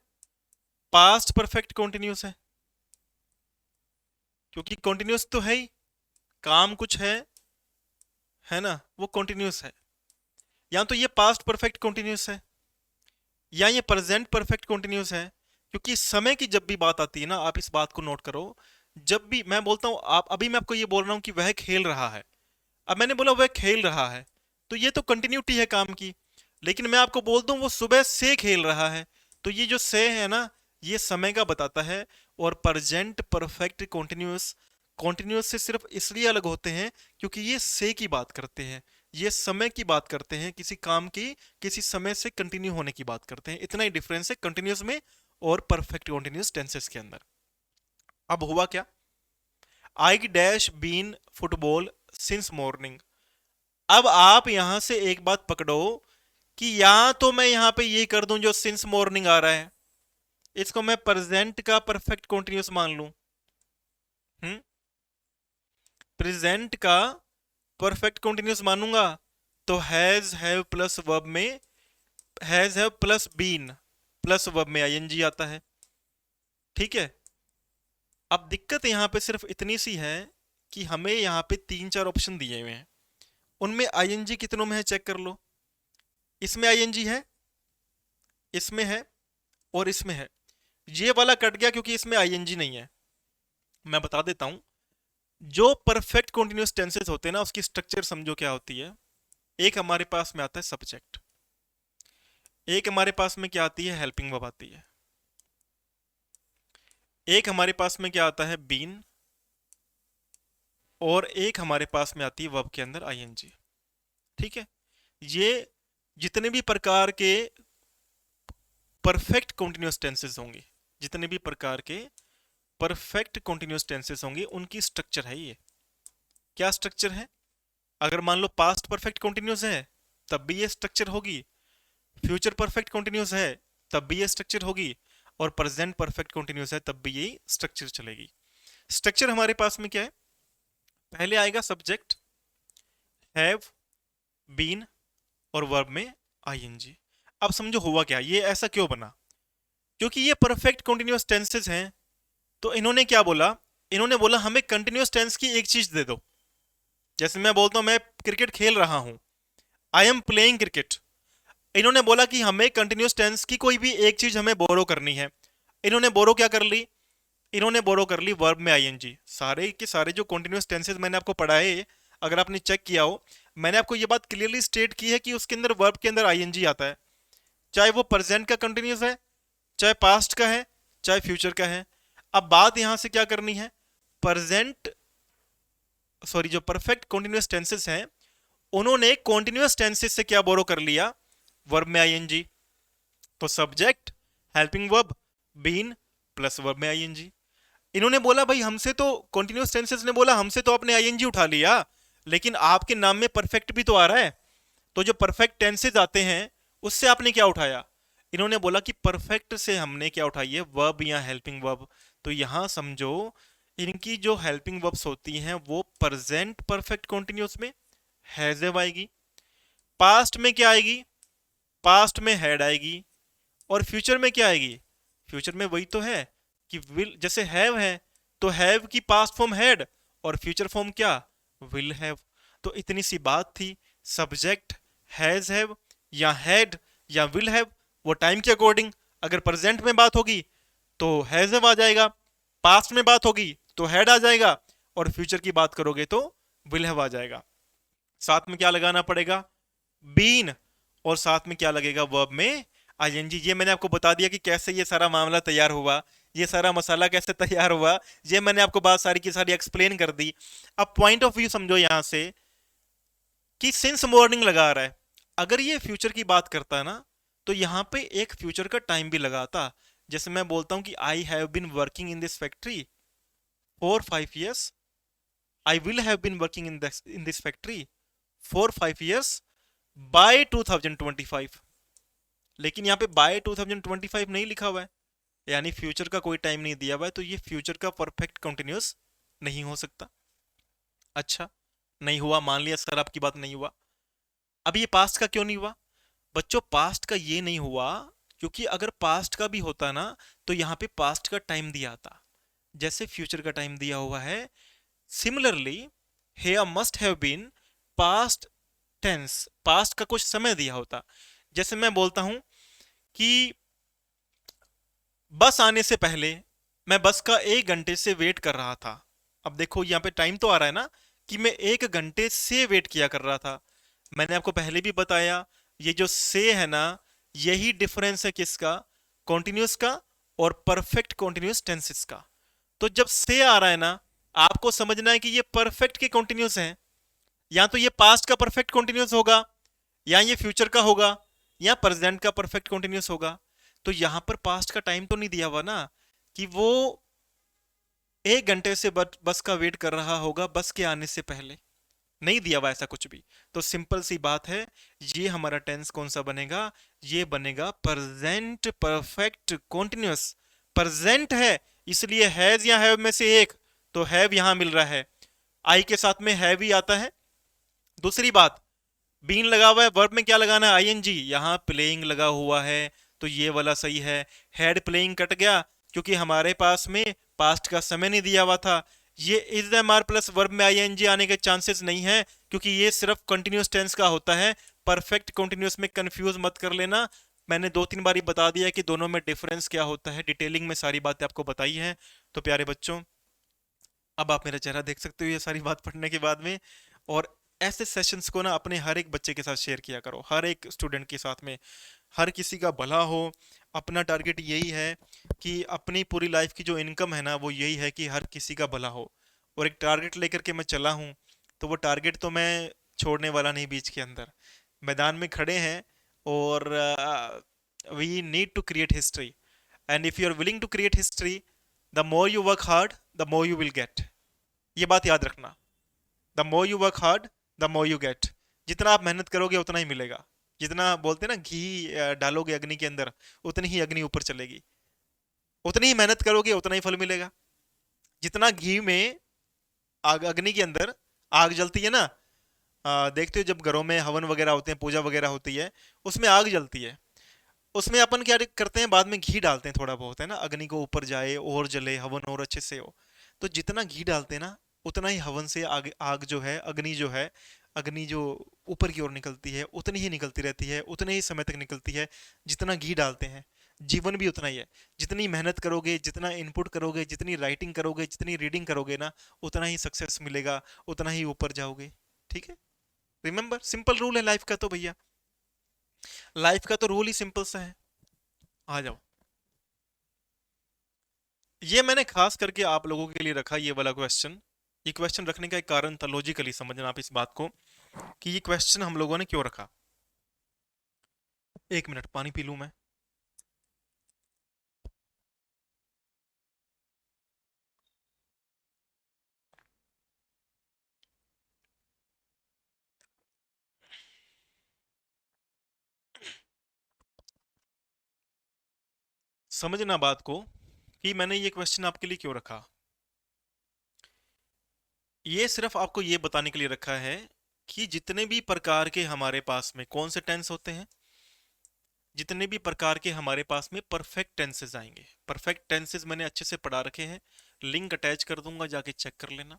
पास्ट परफेक्ट कॉन्टिन्यूस है, क्योंकि कॉन्टिन्यूस तो है ही, काम कुछ है ना, वो कॉन्टिन्यूस है। या तो ये पास्ट परफेक्ट कॉन्टिन्यूस है, या ये प्रेजेंट परफेक्ट कॉन्टिन्यूस है। क्योंकि समय की जब भी बात आती है ना, आप इस बात को नोट करो, जब भी मैं बोलता हूं, आप अभी मैं आपको ये बोल रहा हूं कि वह खेल रहा है, अब मैंने बोला वह खेल रहा है, तो ये तो कंटिन्यूटी है काम की। लेकिन मैं आपको बोल दूं वो सुबह से खेल रहा है, तो ये जो से है ना, ये समय का बताता है। और प्रेजेंट परफेक्ट कॉन्टिन्यूस, कॉन्टिन्यूस से सिर्फ इसलिए अलग होते हैं क्योंकि ये से की बात करते हैं, ये समय की बात करते हैं, किसी काम की किसी समय से कंटिन्यू होने की बात करते हैं। इतना ही डिफरेंस है कंटिन्यूस में और परफेक्ट कॉन्टिन्यूस टेंसेस के अंदर। अब हुआ क्या, I dash been football since morning. अब आप यहां से एक बात पकड़ो कि या तो मैं यहां पे ये कर दूं जो सिंस मॉर्निंग आ रहा है, इसको मैं प्रेजेंट का परफेक्ट कॉन्टिन्यूस मान लूं। प्रेजेंट का परफेक्ट कॉन्टिन्यूस मानूंगा तो हैज हैव प्लस वर्ब में has have plus been plus verb में आईएनजी आता है। ठीक है, अब दिक्कत यहां पे सिर्फ इतनी सी है कि हमें यहां पे 3-4 ऑप्शन दिए हुए हैं, उनमें आईएनजी कितनों में है चेक कर लो। इसमें आईएनजी है, इसमें है और इसमें है। ये वाला कट गया क्योंकि इसमें आईएनजी नहीं है। मैं बता देता हूं, जो परफेक्ट कॉन्टिन्यूअस टेंसेस होते हैं ना, उसकी स्ट्रक्चर समझो क्या होती है। एक हमारे पास में आता है सब्जेक्ट, एक हमारे पास में क्या आती है, हेल्पिंग वर्ब आती है, एक हमारे पास में क्या आता है, बीन, और एक हमारे पास में आती है वर्ब के अंदर आईएनजी। ठीक है, ये जितने भी प्रकार के परफेक्ट कॉन्टिन्यूअस टेंसेस होंगे, जितने भी प्रकार के परफेक्ट कॉन्टिन्यूअस टेंसेस होंगे, उनकी स्ट्रक्चर है ये। क्या स्ट्रक्चर है, अगर मान लो पास्ट परफेक्ट कॉन्टिन्यूअस है तब भी ये स्ट्रक्चर होगी, फ्यूचर परफेक्ट कॉन्टिन्यूअस है तब भी ये स्ट्रक्चर होगी, और प्रेजेंट परफेक्ट कॉन्टिन्यूअस है तब भी ये स्ट्रक्चर चलेगी। स्ट्रक्चर हमारे पास में क्या है, पहले आएगा सब्जेक्ट, हैव, बीन और वर्ब में आईएनजी। अब समझो हुआ क्या, ये ऐसा क्यों बना, क्योंकि ये परफेक्ट कॉन्टिन्यूअस टेंसेस हैं। तो इन्होंने क्या बोला, इन्होंने बोला हमें कंटिन्यूअस टेंस की एक चीज दे दो। जैसे मैं बोलता हूं मैं क्रिकेट खेल रहा हूं, आई एम प्लेइंग क्रिकेट, इन्होंने बोला कि हमें कंटिन्यूअस टेंस की कोई भी एक चीज हमें बोरो करनी है। इन्होंने बोरो क्या कर ली, इन्होंने बोरो कर ली वर्ब में आईएनजी। सारे के सारे जो कंटिन्यूअस टेंसेस मैंने आपको पढ़ाए, अगर आपने चेक किया हो, मैंने आपको ये बात क्लियरली स्टेट की है कि उसके अंदर वर्ब के अंदर आईएनजी आता है, चाहे वो प्रेजेंट का कंटिन्यूअस है, चाहे पास्ट का है, चाहे फ्यूचर का है। अब बात यहां से क्या करनी है, प्रेजेंट सॉरी जो परफेक्ट कॉन्टिन्यूअस टेंसेस हैं, उन्होंने कॉन्टिन्यूअस टेंसेस से क्या बोरो कर लिया, वर्ब में आईएनजी। तो subject, helping verb, been plus verb में आईएनजी। इन्होंने बोला भाई हमसे तो कॉन्टिन्यूअस टेंसेस ने बोला हमसे तो आपने आईएनजी उठा लिया, लेकिन आपके नाम में परफेक्ट भी तो आ रहा है, तो जो परफेक्ट टेंसेस आते हैं उससे आपने क्या उठाया। इन्होंने बोला कि परफेक्ट से हमने क्या उठाई है, वर्ब या हेल्पिंग वर्ब। तो यहां समझो इनकी जो हेल्पिंग वर्ब्स होती हैं वो प्रेजेंट परफेक्ट कॉन्टिन्यूअस में हैज हैव आएगी, पास्ट में क्या आएगी, पास्ट में हैड आएगी, और फ्यूचर में क्या आएगी, फ्यूचर में वही तो है कि विल, जैसे हैव है तो हैव की पास्ट फॉर्म हैड और फ्यूचर फॉर्म क्या, विल हैव। तो इतनी सी बात थी, सब्जेक्ट हैज हैव या हैड या विल हैव, वो टाइम के अकॉर्डिंग, अगर प्रेजेंट में बात होगी तो हैज हैव आ जाएगा, पास्ट में बात होगी तो हैड आ जाएगा, और फ्यूचर की बात करोगे तो विल हैव आ जाएगा। साथ में क्या लगाना पड़ेगा, बीन, और साथ में क्या लगेगा, वर्ब में आईएनजी। ये मैंने आपको बता दिया कि कैसे ये सारा मामला तैयार हुआ, ये सारा मसाला कैसे तैयार हुआ, ये मैंने आपको बात सारी की सारी एक्सप्लेन कर दी। अब पॉइंट ऑफ व्यू समझो यहां से कि सिंस मॉर्निंग लगा रहा है, अगर ये फ्यूचर की बात करता है ना, तो यहां पे एक फ्यूचर का टाइम भी लगाता। जैसे मैं बोलता हूं कि I have been working in this factory for 5 years, I will have been working in this factory for 5 years by 2025। लेकिन यहाँ पे बाय 2025 नहीं लिखा हुआ है, यानी फ्यूचर का कोई टाइम नहीं दिया हुआ है, तो ये फ्यूचर का परफेक्ट कंटिन्यूअस नहीं हो सकता। अच्छा, नहीं हुआ, मान लिया सर आपकी बात नहीं हुआ। अब ये पास्ट का क्यों नहीं हुआ बच्चों, पास्ट का ये नहीं हुआ क्योंकि अगर पास्ट का भी होता ना तो यहाँ पे पास्ट का टाइम दिया आता, जैसे फ्यूचर का टाइम दिया हुआ है। Similarly here must have been past tense, past का कुछ समय दिया होता। जैसे मैं बोलता हूं कि बस आने से पहले मैं बस का 1 घंटे से वेट कर रहा था। अब देखो यहाँ पे टाइम तो आ रहा है ना कि मैं 1 घंटे से वेट किया कर रहा था। मैंने आपको पहले भी बताया, ये जो से है ना, यही डिफरेंस है किसका, कॉन्टिन्यूस का और परफेक्ट कॉन्टिन्यूस टेंसेस का। तो जब से आ रहा है ना, आपको समझना है कि ये परफेक्ट के कॉन्टिन्यूस हैं, या तो ये पास्ट का परफेक्ट कॉन्टिन्यूस होगा, या ये फ्यूचर का होगा, या प्रेजेंट का परफेक्ट कॉन्टिन्यूस होगा। तो यहां पर पास्ट का टाइम तो नहीं दिया हुआ ना कि वो 1 घंटे से बस का वेट कर रहा होगा बस के आने से पहले, नहीं दिया हुआ ऐसा कुछ भी। तो सिंपल सी बात है, ये हमारा टेंस कौन सा बनेगा, ये बनेगा प्रेजेंट परफेक्ट कॉन्टिन्यूस। प्रेजेंट है इसलिए हैज या हैव में से एक, तो हैव यहां मिल रहा है, आई के साथ में हैव ही आता है। दूसरी बात, बीन लगा हुआ है, वर्ब में क्या लगाना है, आईएनजी, यहां प्लेइंग लगा हुआ है, तो ये वाला सही है। हैड प्लेइंग कट गया क्योंकि हमारे पास में पास्ट का समय नहीं दिया हुआ था। ये is am are plus verb में आईएनजी आने के चांसेस नहीं है, क्योंकि ये सिर्फ कंटिन्यूस टेंस का होता है। परफेक्ट कंटिन्यूस में कंफ्यूज मत कर लेना, मैंने 2-3 बारी बता दिया कि दोनों में डिफरेंस क्या होता है, डिटेलिंग में सारी बातें आपको बताई हैं। तो प्यारे बच्चों, अब आप मेरा चेहरा देख सकते हो ये सारी बात पढ़ने के बाद में। और ऐसे सेशंस को ना अपने हर एक बच्चे के साथ शेयर किया करो, हर एक स्टूडेंट के साथ में, हर किसी का भला हो। अपना टारगेट यही है कि अपनी पूरी लाइफ की जो इनकम है ना, वो यही है कि हर किसी का भला हो। और एक टारगेट लेकर के मैं चला हूँ, तो वो टारगेट तो मैं छोड़ने वाला नहीं। बीच के अंदर मैदान में खड़े हैं, और we need to create history, and if you are willing to create history, the more you work hard the more you will get. ये बात याद रखना, the more you work hard the more you get. जितना आप मेहनत करोगे उतना ही मिलेगा। जितना बोलते हैं ना, घी डालोगे अग्नि के अंदर, उतनी ही अग्नि ऊपर चलेगी। उतनी ही मेहनत करोगे उतना ही फल मिलेगा। जितना घी में आग, अग्नि के अंदर आग जलती है ना, देखते हो जब घरों में हवन वगैरह होते हैं, पूजा वगैरह होती है, उसमें आग जलती है। उसमें अपन क्या करते हैं, बाद में घी डालते हैं थोड़ा बहुत, है ना, अग्नि को ऊपर जाए और जले, हवन और अच्छे से हो। तो जितना घी डालते हैं ना, उतना ही हवन से आग, आग जो है, अग्नि जो है, अग्नि जो ऊपर की ओर निकलती है, उतनी ही निकलती रहती है, उतने ही समय तक निकलती है जितना घी डालते हैं। जीवन भी उतना ही है, जितनी मेहनत करोगे, जितना इनपुट करोगे, जितनी राइटिंग करोगे, जितनी रीडिंग करोगे ना, उतना ही सक्सेस मिलेगा, उतना ही ऊपर जाओगे। ठीक है, रिमेंबर, सिंपल रूल है लाइफ का तो भैया, लाइफ का तो रूल ही सिंपल सा है। आ जाओ, ये मैंने खास करके आप लोगों के लिए रखा ये वाला क्वेश्चन। ये क्वेश्चन रखने का एक कारण था, लॉजिकली समझना आप इस बात को कि ये क्वेश्चन हम लोगों ने क्यों रखा। 1 मिनट पानी पी लूं मैं। समझना बात को कि मैंने ये क्वेश्चन आपके लिए क्यों रखा। ये सिर्फ आपको ये बताने के लिए रखा है कि जितने भी प्रकार के हमारे पास में कौन से टेंस होते हैं, जितने भी प्रकार के हमारे पास में परफेक्ट टेंसेस आएंगे। परफेक्ट टेंसेस मैंने अच्छे से पढ़ा रखे हैं, लिंक अटैच कर दूंगा, जाके चेक कर लेना।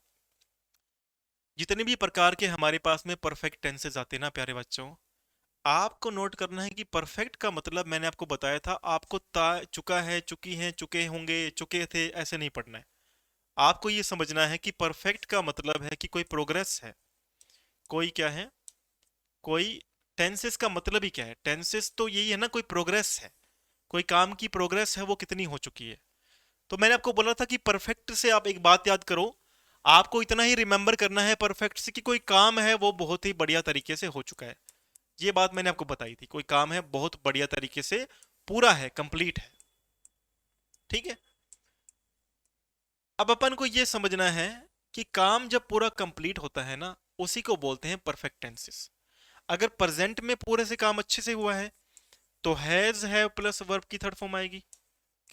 जितने भी प्रकार के हमारे पास में परफेक्ट टेंसेस आते हैं ना प्यारे बच्चों, आपको नोट करना है कि परफेक्ट का मतलब मैंने आपको बताया था, आपको ता चुका है, चुकी हैं, चुके होंगे, चुके थे, ऐसे नहीं पढ़ना है। आपको ये समझना है कि परफेक्ट का मतलब है कि कोई प्रोग्रेस है, कोई क्या है, कोई टेंसेस का मतलब ही क्या है, टेंसेस तो यही है ना, कोई प्रोग्रेस है, कोई काम की प्रोग्रेस है, वो कितनी हो चुकी है। तो मैंने आपको बोला था कि परफेक्ट से आप एक बात याद करो, आपको इतना ही रिमेंबर करना है परफेक्ट से कि कोई काम है वो बहुत ही बढ़िया तरीके से हो चुका है। ये बात मैंने आपको बताई थी, कोई काम है बहुत बढ़िया तरीके से पूरा है, कंप्लीट है। ठीक है, अब अपन को ये समझना है कि काम जब पूरा कंप्लीट होता है ना, उसी को बोलते हैं परफेक्ट टेंसेस। अगर प्रेजेंट में पूरे से काम अच्छे से हुआ है, तो हैज हैव प्लस वर्ब की थर्ड फॉर्म आएगी।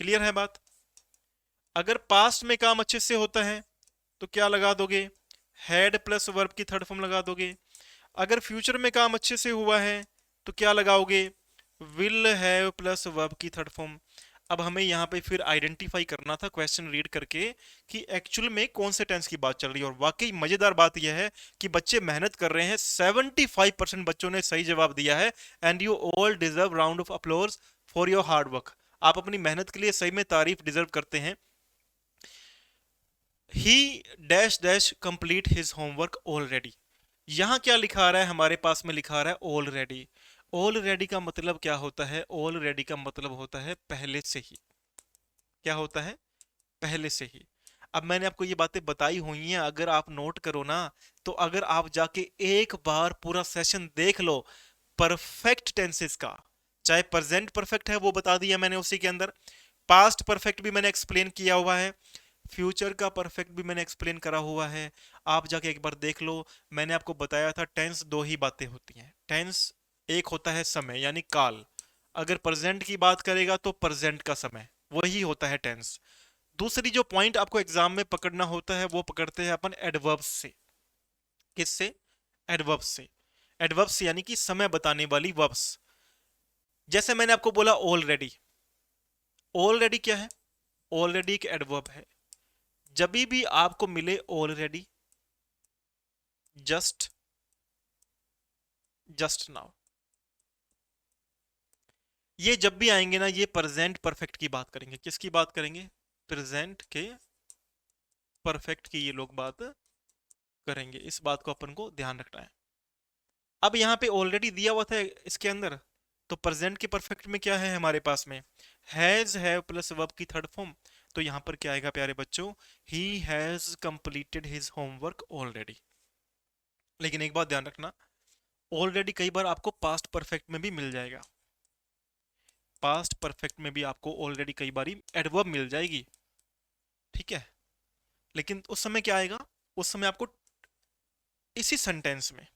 क्लियर है बात। अगर पास्ट में काम अच्छे से होता है, तो क्या लगा दोगे, हैड प्लस वर्ब की थर्ड फॉर्म लगा दोगे। अगर फ्यूचर में काम अच्छे से हुआ है, तो क्या लगाओगे, विल हैव प्लस वर्ब की थर्ड फॉर्म। अब हमें यहाँ पे फिर आइडेंटिफाई करना था क्वेश्चन रीड करके कि एक्चुअल में कौन से टेंस की बात चल रही है। और वाकई मजेदार बात यह है कि बच्चे मेहनत कर रहे हैं, 75% बच्चों ने सही जवाब दिया है। And you all deserve round of applause for your hard work. आप अपनी मेहनत के लिए सही में तारीफ डिजर्व करते हैं। He dash dash complete his homework already. यहां क्या लिखा आ रहा है, हमारे पास में लिखा आ रहा है ऑलरेडी। ऑलरेडी का मतलब क्या होता है? ऑलरेडी का मतलब होता है पहले से ही। क्या होता है? पहले से ही। अब मैंने आपको ये बातें बताई हुई हैं, अगर आप नोट करो ना, तो अगर आप जाके एक बार पूरा सेशन देख लो परफेक्ट टेंसेस का, चाहे प्रेजेंट परफेक्ट है वो बता दिया मैंने उसी के अंदर, पास्ट परफेक्ट भी मैंने एक्सप्लेन किया हुआ है, फ्यूचर का परफेक्ट भी मैंने एक्सप्लेन करा हुआ है। आप जाके एक बार देख लो। मैंने आपको बताया था टेंस दो ही बातें होती हैं। टेंस एक होता है समय यानी काल, अगर प्रेजेंट की बात करेगा तो प्रेजेंट का समय वही होता है टेंस। दूसरी जो पॉइंट आपको एग्जाम में पकड़ना होता है वो पकड़ते हैं अपन एडवर्ब्स से। किससे? एडवर्ब्स से। एडवर्ब्स यानी कि समय बताने वाली वर्ब्स। जैसे मैंने आपको बोला ऑलरेडी। ऑलरेडी क्या है? ऑलरेडी एक एडवर्ब है। जब भी आपको मिले ऑलरेडी, जस्ट, जस्ट नाउ, ये जब भी आएंगे ना, ये प्रेजेंट परफेक्ट की बात करेंगे। किसकी बात करेंगे? प्रेजेंट के परफेक्ट की ये लोग बात करेंगे। इस बात को अपन को ध्यान रखना है। अब यहाँ पे ऑलरेडी दिया हुआ था इसके अंदर, तो प्रेजेंट के परफेक्ट में क्या है हमारे पास में? हैज, हैव प्लस वर्ब की थर्ड फॉर्म। तो यहाँ पर क्या आएगा प्यारे बच्चों? He has completed his homework already. लेकिन एक बात ध्यान रखना, ऑलरेडी कई बार आपको पास्ट परफेक्ट में भी मिल जाएगा। पास्ट परफेक्ट में भी आपको ऑलरेडी कई बार एडवर्ब मिल जाएगी, ठीक है। लेकिन उस समय क्या आएगा? उस समय आपको इसी सेंटेंस में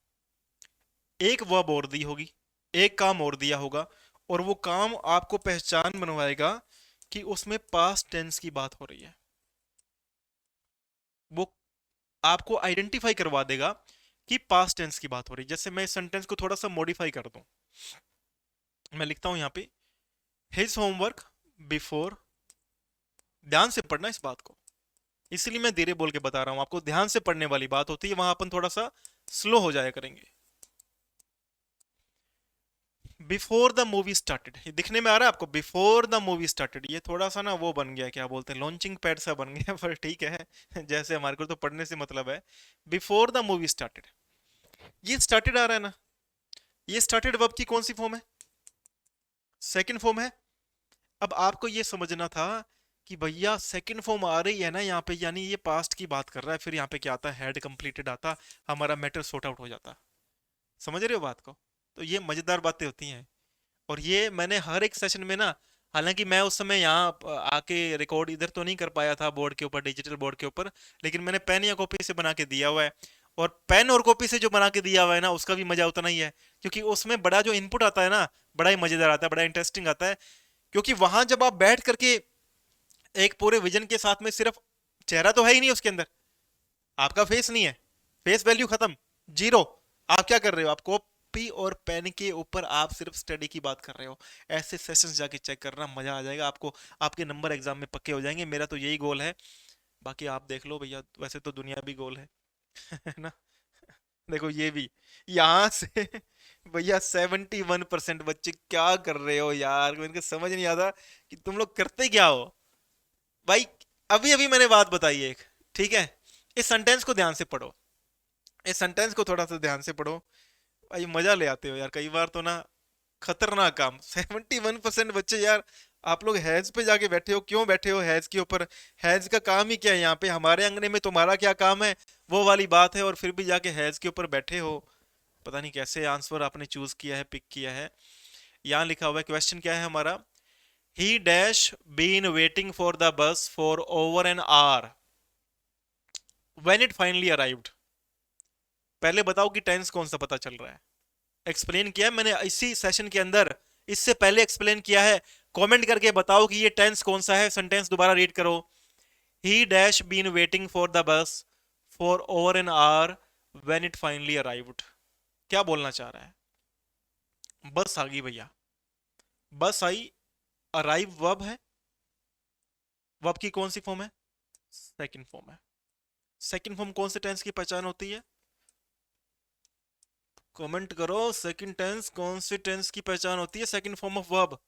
एक वर्ब और दी होगी, एक काम और दिया होगा, और वो काम आपको पहचान बनवाएगा कि उसमें पास्ट टेंस की बात हो रही है। वो आपको आइडेंटिफाई करवा देगा कि पास्ट टेंस की बात हो रही है। जैसे मैं इस सेंटेंस को थोड़ा सा मॉडिफाई कर दूं, मैं लिखता हूं यहां पे हिज होमवर्क बिफोर। ध्यान से पढ़ना इस बात को, इसलिए मैं धीरे बोल के बता रहा हूं आपको। ध्यान से पढ़ने वाली बात होती है, वहां अपन थोड़ा सा स्लो हो जाया करेंगे। बिफोर द मूवी स्टार्टेड, ये दिखने में आ रहा है आपको? बिफोर द मूवी स्टार्टेड, ये थोड़ा सा ना वो बन गया, क्या बोलते हैं, लॉन्चिंग पैड सा बन गया, पर ठीक है जैसे हमारे को तो पढ़ने से मतलब है। बिफोर द मूवी स्टार्टेड, ये स्टार्टेड आ रहा है ना, ये स्टार्टेड वर्ब की कौन सी फॉर्म है? सेकंड फॉर्म है। अब आपको ये समझना था कि भैया सेकंड फॉर्म आ रही है ना यहाँ पे, यानी ये पास्ट की बात कर रहा है, फिर यहाँ पे क्या आता है? हैड कंप्लीटेड आता, हमारा मैटर सॉर्ट आउट हो जाता। समझ रहे हो बात को? तो ये मजेदार बातें होती हैं, और ये मैंने हर एक सेशन में ना, हालांकि मैं उस समय यहाँ आके रिकॉर्ड इधर तो नहीं कर पाया था बोर्ड के ऊपर, डिजिटल बोर्ड के ऊपर, लेकिन मैंने पेन या कॉपी से बना के दिया हुआ है। और पेन और कॉपी से जो बना के दिया हुआ है ना, उसका भी मजा उतना ही है, क्योंकि उसमें बड़ा जो इनपुट आता है ना, बड़ा ही मजेदार आता है, बड़ा इंटरेस्टिंग आता है। क्योंकि वहां जब आप बैठ करके एक पूरे विजन के साथ में, सिर्फ चेहरा तो है ही नहीं उसके अंदर, आपका फेस नहीं है, फेस वैल्यू खत्म, जीरो। आप क्या कर रहे हो? आप कॉपी और पेन के ऊपर आप सिर्फ स्टडी की बात कर रहे हो। ऐसे सेशंस जाके चेक करना, मजा आ जाएगा आपको, आपके नंबर एग्जाम में पक्के हो जाएंगे। मेरा तो यही गोल है, बाकी आप देख लो भैया, वैसे तो दुनिया भी गोल है है ना। देखो ये भी यहाँ से भैया 71% बच्चे क्या कर रहे हो यार, मेरे को समझ नहीं आता कि तुम लोग करते क्या हो भाई। अभी अभी मैंने बात बताई एक, ठीक है। इस सेंटेंस को ध्यान से पढ़ो, इस सेंटेंस को थोड़ा सा ध्यान से पढ़ो भाई, मजा ले आते हो यार कई बार तो ना। खतरनाक काम 71% बच्चे यार, आप लोग हैज पे जाके बैठे हो, क्यों बैठे हो हैज के ऊपर? हैज का काम ही क्या है यहाँ पे? हमारे अंगने में तुम्हारा क्या काम है, वो वाली बात है, और फिर भी जाके हैज के ऊपर बैठे हो। पता नहीं कैसे आंसर आपने चूज किया है, पिक किया है। यहाँ लिखा हुआ है, क्वेश्चन क्या है हमारा? He dash been waiting for the bus for over an hour when it finally arrived. पहले बताओ कि टेंस कौन सा पता चल रहा है? एक्सप्लेन किया है मैंने इसी सेशन के अंदर, इससे पहले एक्सप्लेन किया है। कमेंट करके बताओ कि ये टेंस कौन सा है। सेंटेंस दोबारा रीड करो। He dash been waiting for the bus for over an hour when it finally arrived. क्या बोलना चाह रहा है? बस आ गई भैया, बस आई, अराइव वर्ब है, वर्ब की कौन सी फॉर्म है? सेकंड फॉर्म है। सेकंड फॉर्म कौन से टेंस की पहचान होती है? कमेंट करो, सेकंड टेंस कौन से टेंस की पहचान होती है? Second form of verb,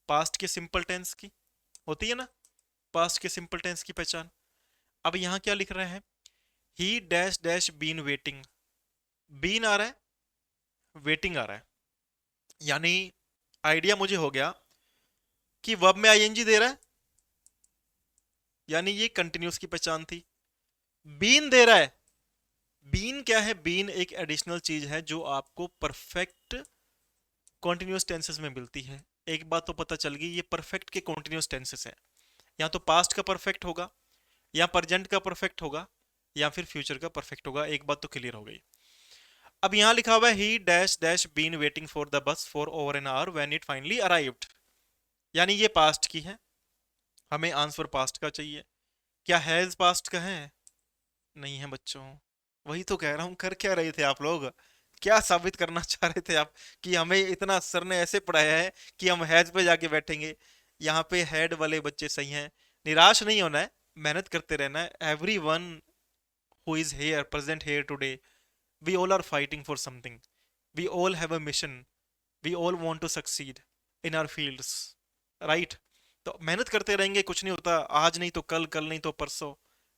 past के सिंपल टेंस की होती है ना, पास्ट के सिंपल टेंस की पहचान। अब यहां क्या लिख रहे हैं? He dash dash been waiting, been आ रहा है, वेटिंग आ रहा है, यानी आइडिया मुझे हो गया कि वर्ब में आईएनजी दे रहा है, यानी ये कंटिन्यूस की पहचान थी। बीन दे रहा है, बीन क्या है? बीन एक एडिशनल चीज है जो आपको परफेक्ट कॉन्टिन्यूस टेंसेस में मिलती है। एक बात तो पता चल गई, ये परफेक्ट के कॉन्टिन्यूस टेंसेस है। या तो पास्ट का परफेक्ट होगा, या प्रेजेंट का परफेक्ट होगा, या फिर फ्यूचर का परफेक्ट होगा। एक बात तो क्लियर हो गई। अब यहां लिखा हुआ है he dash dash been waiting for the bus for over an hour when it finally arrived, यानी ये पास्ट की है, हमें आंसर पास्ट का चाहिए। क्या हैज पास्ट का है? नहीं है बच्चों। वही तो कह रहा हूं, कर क्या रहे थे आप लोग? क्या साबित करना चाह रहे थे आप कि हमें इतना सर ने ऐसे पढ़ाया है कि हम हैज पे जाके बैठेंगे? यहाँ पे हेड वाले बच्चे सही हैं। निराश नहीं होना है, मेहनत करते रहना है। Everyone who is here present here today, we all are fighting for something, we all have a mission, we all want to succeed in our fields, right? तो मेहनत करते रहेंगे, कुछ नहीं होता। आज नहीं तो कल, कल नहीं तो परसों,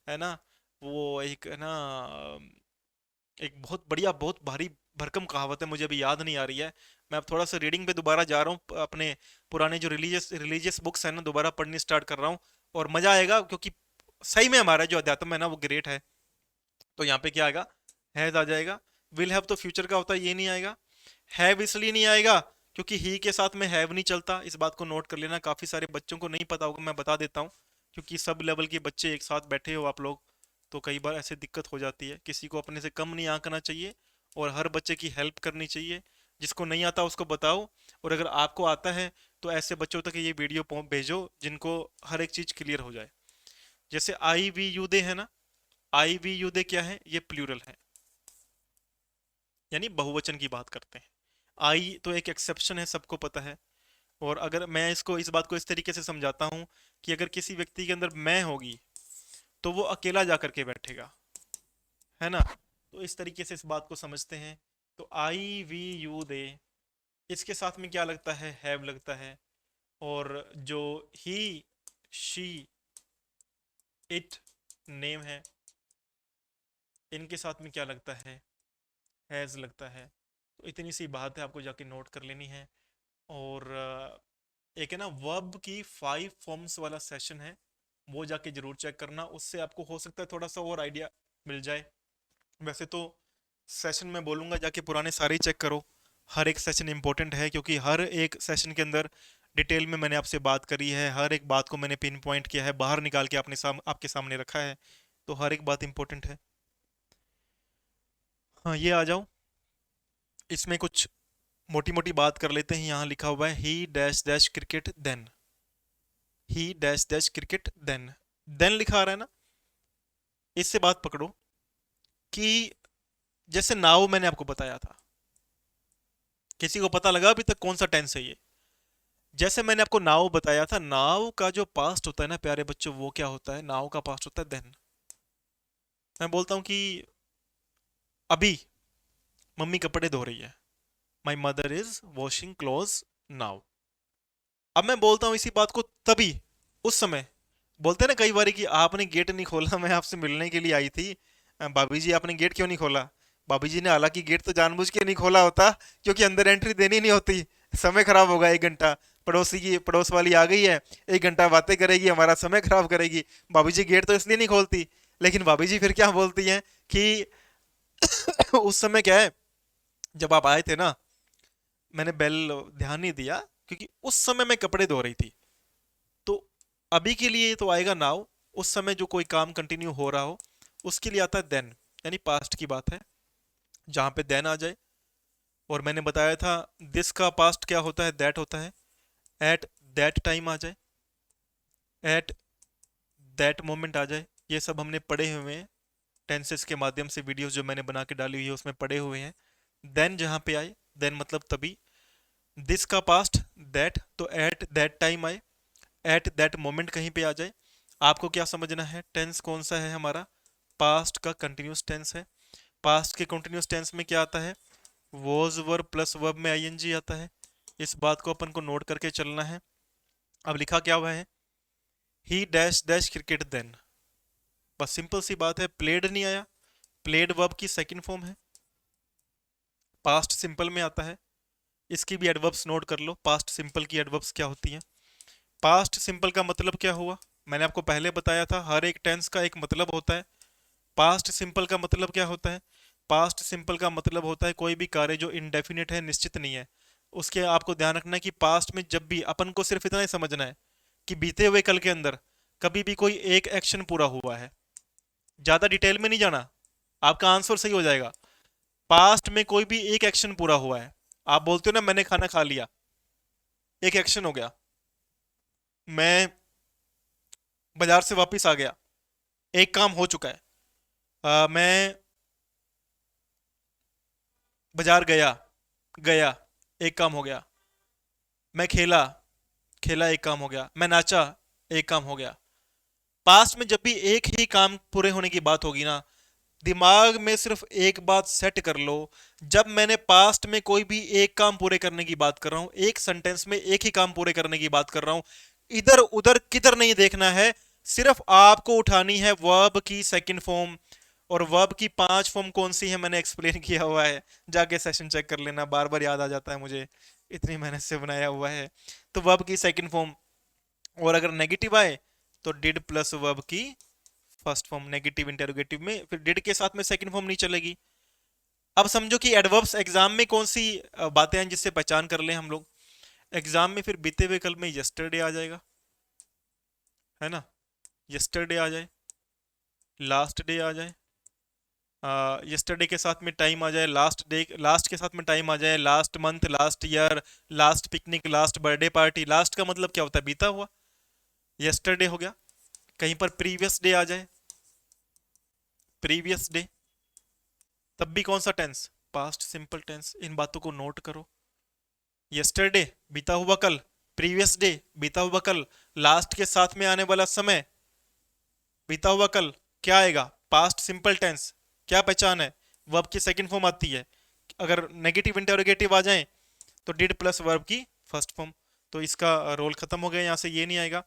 है ना? वो एक है ना, एक बहुत बढ़िया, बहुत भारी भरकम कहावत है, मुझे अभी याद नहीं आ रही है। मैं अब थोड़ा सा रीडिंग पे दोबारा जा रहा हूँ, अपने पुराने जो रिलीजियस रिलीजियस बुक्स है ना, दोबारा पढ़नी स्टार्ट कर रहा हूँ। और मजा आएगा, क्योंकि सही में हमारा जो अध्यात्म है ना, वो ग्रेट है। तो यहाँ पे क्या आएगा? हैज आ जाएगा। विल हैव तो फ्यूचर का होता है, ये नहीं आएगा। हैव इसलिए नहीं आएगा क्योंकि ही के साथ में हैव नहीं चलता। इस बात को नोट कर लेना, काफी सारे बच्चों को नहीं पता होगा, मैं बता देता हूँ। क्योंकि सब लेवल के बच्चे एक साथ बैठे हो आप लोग, तो कई बार ऐसे दिक्कत हो जाती है। किसी को अपने से कम नहीं आंकना चाहिए, और हर बच्चे की हेल्प करनी चाहिए। जिसको नहीं आता उसको बताओ, और अगर आपको आता है तो ऐसे बच्चों तक ये वीडियो भेजो जिनको हर एक चीज क्लियर हो जाए। जैसे आई वी यू दे है ना, आई वी यू दे क्या है? ये प्लूरल है, यानी बहुवचन की बात करते हैं। आई तो एक एक्सेप्शन है, सबको पता है। और अगर मैं इसको, इस बात को इस तरीके से समझाता हूँ कि अगर किसी व्यक्ति के अंदर मैं होगी तो वो अकेला जा करके बैठेगा, है ना? तो इस तरीके से इस बात को समझते हैं। तो आई वी यू दे, इसके साथ में क्या लगता है? हैव लगता है। और जो ही, शी, इट, नेम है, इनके साथ में क्या लगता है? हैज लगता है। तो इतनी सी बात है, आपको जाके नोट कर लेनी है। और एक है ना वर्ब की 5 फॉर्म्स वाला सेशन है, वो जाके जरूर चेक करना, उससे आपको हो सकता है थोड़ा सा और आइडिया मिल जाए। वैसे तो सेशन में बोलूंगा जाके पुराने सारे ही चेक करो। हर एक सेशन इंपॉर्टेंट है, क्योंकि हर एक सेशन के अंदर डिटेल में मैंने आपसे बात करी है, हर एक बात को मैंने पिन पॉइंट किया है, बाहर निकाल के आपके सामने रखा है। तो हर एक बात इंपॉर्टेंट है। हाँ, ये आ जाओ, इसमें कुछ मोटी मोटी बात कर लेते हैं। यहाँ लिखा हुआ है he dash dash cricket then, he dash dash cricket then, then लिखा आ रहा है ना। इससे बात पकड़ो कि जैसे नाउ मैंने आपको बताया था, किसी को पता लगा अभी तक कौन सा टेंस है ये? जैसे मैंने आपको नाउ बताया था, नाउ का जो पास्ट होता है ना प्यारे बच्चों, वो क्या होता है? नाउ का पास्ट होता है देन। मैं बोलता हूँ कि अभी मम्मी कपड़े धो रही है, my mother is washing close now. अब मैं बोलता हूँ इसी बात को तभी, उस समय। बोलते हैं ना कई बार कि आपने गेट नहीं खोला, मैं आपसे मिलने के लिए आई थी। भाभी जी आपने गेट क्यों नहीं खोला? भाभी जी ने हालांकि गेट तो जानबूझ के नहीं खोला होता, क्योंकि अंदर एंट्री देनी नहीं होती। समय खराब होगा 1 घंटा, पड़ोसी की पड़ोस वाली आ गई है, 1 घंटा बातें करेगी, हमारा समय खराब करेगी। भाभी जी गेट तो इसलिए नहीं खोलती। लेकिन भाभी जी फिर क्या बोलती हैं कि उस समय क्या है, जब आप आए थे ना, मैंने बेल ध्यान नहीं दिया, क्योंकि उस समय मैं कपड़े धो रही थी। तो अभी के लिए तो आएगा नाउ, उस समय जो कोई काम कंटिन्यू हो रहा हो उसके लिए आता है देन, यानी पास्ट की बात है, जहां पे देन आ जाए। और मैंने बताया था दिस का पास्ट क्या होता है? दैट होता है। एट दैट टाइम आ जाए, एट दैट मोमेंट आ जाए, ये सब हमने पढ़े हुए हैं। टेंसेस के माध्यम से वीडियोस जो मैंने बना के डाली हुई है उसमें पढ़े हुए हैं। देन जहां पे आए, देन मतलब तभी। दिस का पास्ट दैट, तो एट दैट टाइम आए, एट दैट मोमेंट कहीं पे आ जाए। आपको क्या समझना है? टेंस कौन सा है हमारा? पास्ट का कंटिन्यूस टेंस है। पास्ट के कंटिन्यूस टेंस में क्या आता है? वॉज वर्ब प्लस वर्ब में आईएनजी आता है। इस बात को अपन को नोट करके चलना है। अब लिखा क्या हुआ है? He dash dash cricket then. बस सिंपल सी बात है, प्लेड नहीं आया। प्लेड वर्ब की सेकंड फॉर्म है, पास्ट सिंपल में आता है। इसकी भी एडवर्ब्स नोट कर लो, पास्ट सिंपल की एडवर्ब्स क्या होती हैं। पास्ट सिंपल का मतलब क्या हुआ, मैंने आपको पहले बताया था, हर एक टेंस का एक मतलब होता है। पास्ट सिंपल का मतलब क्या होता है, पास्ट सिंपल का मतलब होता है कोई भी कार्य जो इनडेफिनिट है, निश्चित नहीं है। उसके आपको ध्यान रखना है कि पास्ट में जब भी अपन को सिर्फ इतना ही समझना है कि बीते हुए कल के अंदर कभी भी कोई एक एक्शन पूरा हुआ है, ज्यादा डिटेल में नहीं जाना, आपका आंसर सही हो जाएगा। पास्ट में कोई भी एक एक्शन पूरा हुआ है, आप बोलते हो ना मैंने खाना खा लिया, एक एक्शन हो गया। मैं बाजार से वापस आ गया, एक काम हो चुका है। मैं बाजार गया, गया, एक काम हो गया। मैं खेला, खेला, एक काम हो गया। मैं नाचा, एक काम हो गया। पास्ट में जब भी एक ही काम पूरे होने की बात होगी ना, दिमाग में सिर्फ एक बात सेट कर लो, जब मैंने पास्ट में कोई भी एक काम पूरे करने की बात कर रहा हूं, एक सेंटेंस में एक ही काम पूरे करने की बात कर रहा हूं, इधर उधर किधर नहीं देखना है, सिर्फ आपको उठानी है वर्ब की सेकंड फॉर्म। और वर्ब की 5 फॉर्म कौन सी है मैंने एक्सप्लेन किया हुआ है, जाके सेशन चेक कर लेना, बार बार याद आ जाता है मुझे, इतनी मेहनत से बनाया हुआ है। तो वर्ब की सेकंड फॉर्म, और अगर नेगेटिव आए तो डिड प्लस वर्ब की फर्स्ट फॉर्म, नेगेटिव इंटेरोगेटिव में फिर डिड के साथ में सेकंड फॉर्म नहीं चलेगी। अब समझो कि एडवर्ब्स एग्जाम में कौन सी बातें हैं जिससे पहचान कर लें हम लोग। एग्जाम में फिर बीते हुए कल में यस्टरडे आ जाएगा, है ना, यस्टरडे आ जाए, लास्ट डे आ जाए, यस्टरडे के साथ में टाइम आ जाए, लास्ट डे, लास्ट के साथ में टाइम आ जाए, last month, last year, last picnic, last birthday party. Last का मतलब क्या होता है, बीता हुआ, यस्टरडे हो गया। कहीं पर प्रीवियस डे आ जाए, प्रीवियस डे, तब भी कौन सा टेंस, पास्ट सिंपल टेंस। इन बातों को नोट करो। यस्टरडे बीता हुआ कल, प्रीवियस डे बीता हुआ कल, लास्ट के साथ में आने वाला समय बीता हुआ कल, क्या आएगा, पास्ट सिंपल टेंस। क्या पहचान है, वर्ब की सेकंड फॉर्म आती है। अगर नेगेटिव इंटेरोगेटिव आ जाए तो डिड प्लस वर्ब की फर्स्ट फॉर्म। तो इसका रोल खत्म हो गया, यहां से ये नहीं आएगा।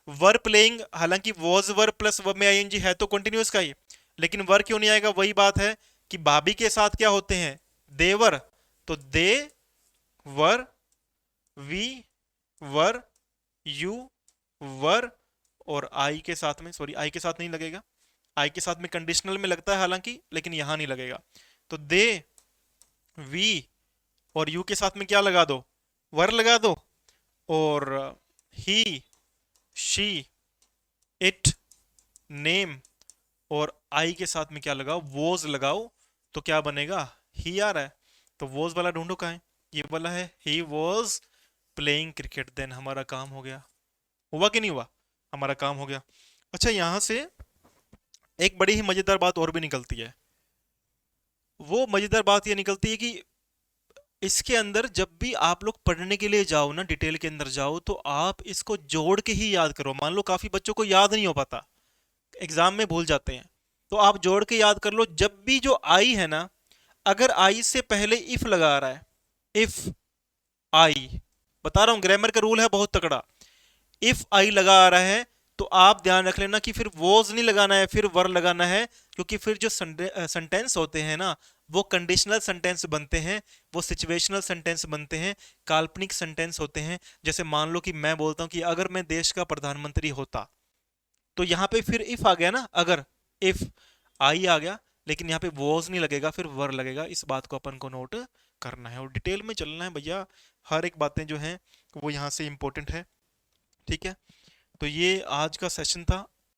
वर प्लेइंग, हालांकि वॉज वर प्लस वर्ब में आईएनजी है तो कंटिन्यूअस का ही, लेकिन वर क्यों नहीं आएगा, वही बात है कि भाभी के साथ क्या होते हैं, देवर, तो दे वर, वी वर, यू वर, और आई के साथ में, सॉरी आई के साथ नहीं लगेगा, आई के साथ में कंडीशनल में लगता है हालांकि, लेकिन यहां नहीं लगेगा। तो दे, वी और यू के साथ में क्या लगा दो, वर लगा दो, और ही, शी, इट, नेम, और आई के साथ में क्या लगाओ, वोज लगाओ, तो क्या बनेगा, ही आ रहा है। तो वोज वाला ढूंढो कहाँ है, ये वाला है, he was playing cricket, then हमारा काम हो गया। हुआ कि नहीं हुआ, हमारा काम हो गया। अच्छा, यहां से एक बड़ी ही मजेदार बात और भी निकलती है। वो मजेदार बात ये निकलती है कि इसके अंदर जब भी आप लोग पढ़ने के लिए जाओ ना, डिटेल के अंदर जाओ, तो आप इसको जोड़ के ही याद करो। मान लो काफी बच्चों को याद नहीं हो पाता, एग्जाम में भूल जाते हैं, तो आप जोड़ के याद कर लो। जब भी जो आई है ना, अगर आई से पहले इफ लगा रहा है, इफ आई, बता रहा हूं ग्रामर का रूल है बहुत तगड़ा, इफ आई लगा आ रहा है तो आप ध्यान रख लेना कि फिर वॉज नहीं लगाना है, फिर वर लगाना है। क्योंकि फिर जो सेंटेंस होते हैं ना, वो कंडीशनल सेंटेंस बनते हैं, वो सिचुएशनल सेंटेंस बनते हैं, काल्पनिक सेंटेंस होते हैं। जैसे मान लो कि मैं बोलता हूं कि अगर मैं देश का प्रधानमंत्री होता, तो यहाँ पे फिर इफ आ गया ना, अगर इफ आई आ गया, लेकिन यहाँ पे वॉज नहीं लगेगा, फिर वर लगेगा। इस बात को अपन को नोट करना है और डिटेल में चलना है भैया। हर एक बातें जो हैं वो यहाँ से इंपॉर्टेंट है, ठीक है। तो ये आज का सेशन था।